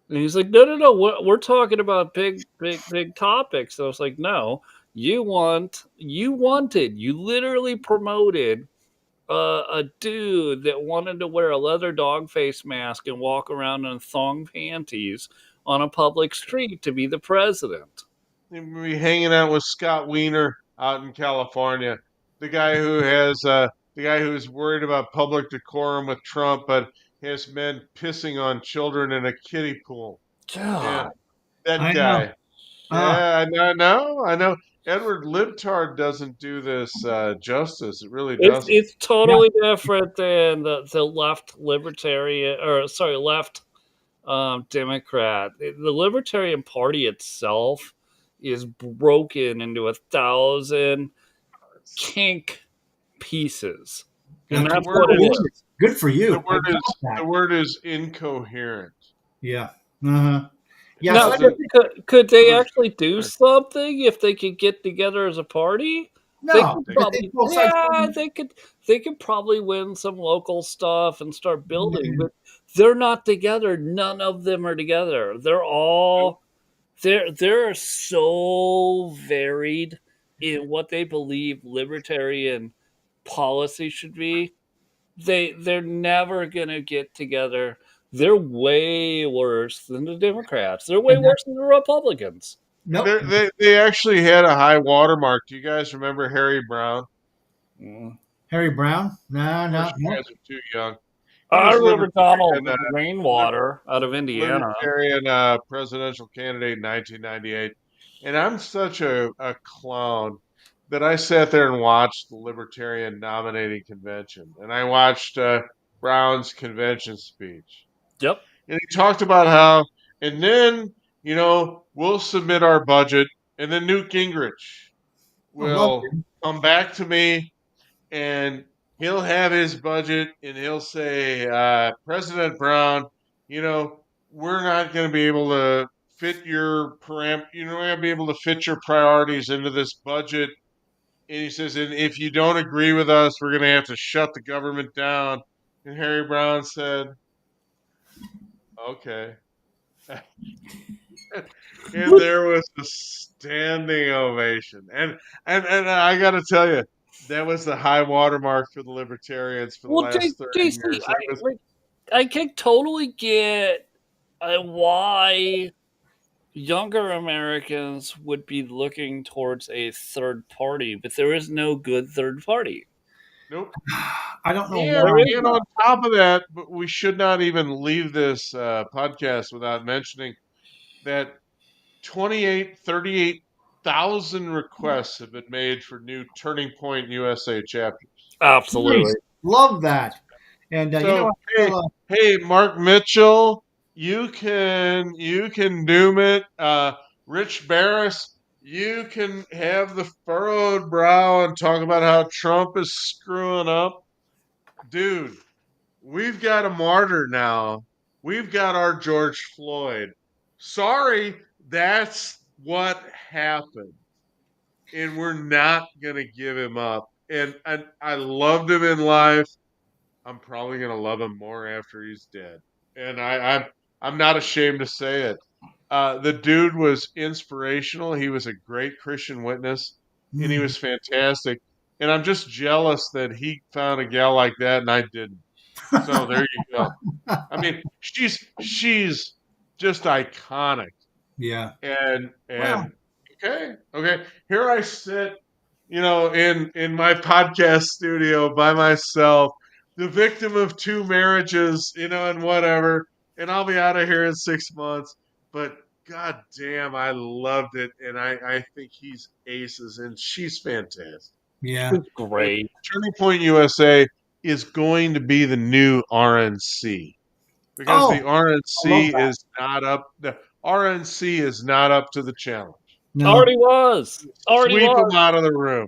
and he's like, "No. We're talking about big topics." So I was like, "No, you literally promoted." A dude that wanted to wear a leather dog face mask and walk around in thong panties on a public street to be the president. He'll be hanging out with Scott Wiener out in California, the guy the guy who's worried about public decorum with Trump, but has men pissing on children in a kiddie pool. Yeah, God, that I know. guy. Yeah, I know. Edward Libtard doesn't do this justice. It really doesn't. it's Yeah. totally different than the left libertarian, or sorry, left Democrat. The Libertarian Party itself is broken into 1,000 kink pieces, and Okay. The that's word what it is is. Good for the you. I word got is that. the word is incoherent. Yeah. Uh-huh. It Yeah. Now, So doesn't could they doesn't actually do something if they could get together as a party? They no, could because they probably, will start. yeah, they could probably win some local stuff and start building, but they're not together. None of them are together. They're so varied in what they believe libertarian policy should be. They're never gonna get together. They're way worse than the Democrats. They're way And that, worse than the Republicans. nope. they actually had a high watermark. Do you guys remember Harry Brown? Mm. Harry Brown? No, Of course, no, you no. guys are too young. He I was remember Donald libertarian, lib- Rainwater out of Indiana. libertarian presidential candidate in 1998. And I'm such a clown that I sat there and watched the Libertarian nominating convention, and I watched Brown's convention speech. Yep. And he talked about how, and then, we'll submit our budget, and then Newt Gingrich I love will him. come back to me and he'll have his budget and he'll say, President Brown, we're not going to be able to fit you're not going to be able to fit your priorities into this budget. And he says, and if you don't agree with us, we're going to have to shut the government down. And Harry Brown said, okay. And there was a standing ovation. And I got to tell you, that was the high watermark for the libertarians for the Well, last 30 JC, years. That was I can totally get why younger Americans would be looking towards a third party, but there is no good third party. nope. I don't know And, There why. is and on not. top of that, but we should not even leave this podcast without mentioning that 38,000 requests have been made for new Turning Point USA chapters. Absolutely. Nice. Love that. And So hey, uh, Mark Mitchell, you can doom it. Rich Barris, you can have the furrowed brow and talk about how Trump is screwing up. Dude, we've got a martyr now. We've got our George Floyd. Sorry, that's what happened. And we're not gonna give him up. And I loved him in life. I'm probably gonna love him more after he's dead. And I'm not ashamed to say it. The dude was inspirational. He was a great Christian witness, and he mm, was fantastic. And I'm just jealous that he found a gal like that and I didn't. So there you go. I mean, she's just iconic. Yeah. And Wow. okay. Here I sit, in my podcast studio by myself, the victim of 2 marriages, and whatever, and I'll be out of here in 6 months. But god damn, I loved it, and I think he's aces, and she's fantastic. Yeah. Great. Turning Point USA is going to be the new RNC because Oh, the I love RNC that. is not up. The RNC is not up to the challenge. No. Already was. Sweep them out of the room.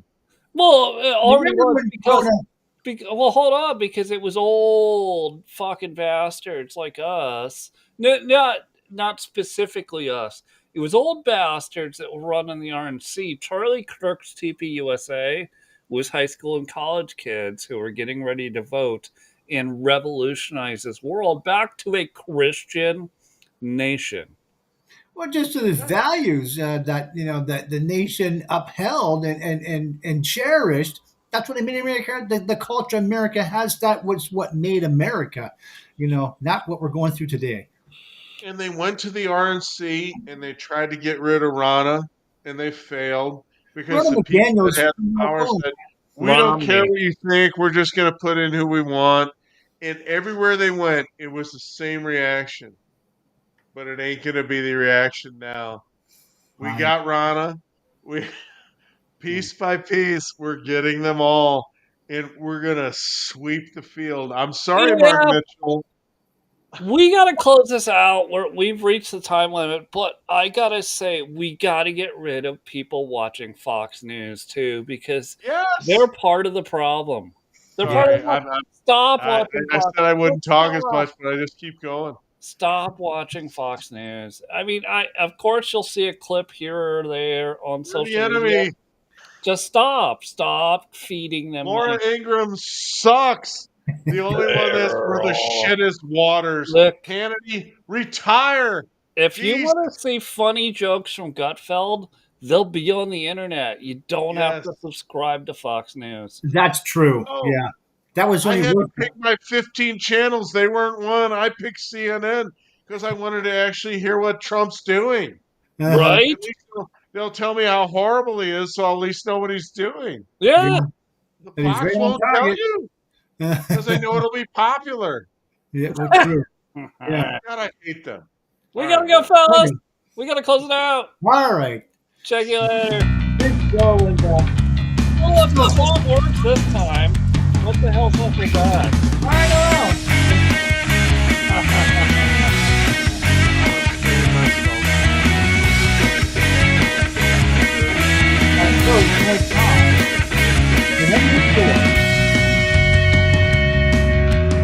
Well, it You already remember was when because. Jonah- Well, hold on, because it was old fucking bastards like us. Not specifically us. It was old bastards that were running the RNC. Charlie Kirk's TPUSA was high school and college kids who were getting ready to vote and revolutionize this world back to a Christian nation. Well, just to the values that that the nation upheld and cherished. That's what made America. The culture America has. That was what made America. Not what we're going through today. And they went to the RNC and they tried to get rid of Rana, and they failed because Ronna the people that McDaniel's. had the power said, "We don't care Romney. what you think. We're just going to put in who we want." And everywhere they went, it was the same reaction. But it ain't going to be the reaction now. We Right. got Rana. We piece by piece, we're getting them all, and we're going to sweep the field. I'm sorry, Mark Yeah. Mitchell. We got to close this out. We've reached the time limit, but I got to say, we got to get rid of people watching Fox News too, because Yes. they're part of the problem. They're part Sorry, of the Stop I watching said Fox I wouldn't News. talk as much, but I just keep going. Stop watching Fox News. I mean, of course you'll see a clip here or there on You're the social enemy. media. Just stop feeding them. Laura money. Ingraham sucks. The only one that's worth a shit is Waters. Look, Hannity, retire. if you Jeez. want to see funny jokes from Gutfeld, they'll be on the internet. You don't have to subscribe to Fox News. That's true. Oh. Yeah, that was I only had to one. pick my 15 channels. They weren't one. I picked CNN because I wanted to actually hear what Trump's doing. Right? At least they'll tell me how horrible he is, so I'll at least know what he's doing. Yeah. The And he's Fox right on won't tell target. you because they know it'll be popular. Yeah, that's true. Yeah. God, I hate them. We gotta go, fellas. We gotta close it out. All right. Check you later. Good show, and Well, if the phone works this time, what the hell's up with that? I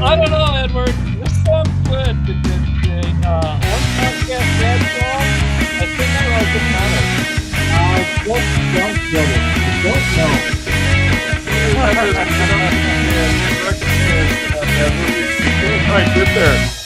I don't know, Edward. This song's good. The Orange Podcast Dad song, I think I like it better. don't get it. Don't know. I get there.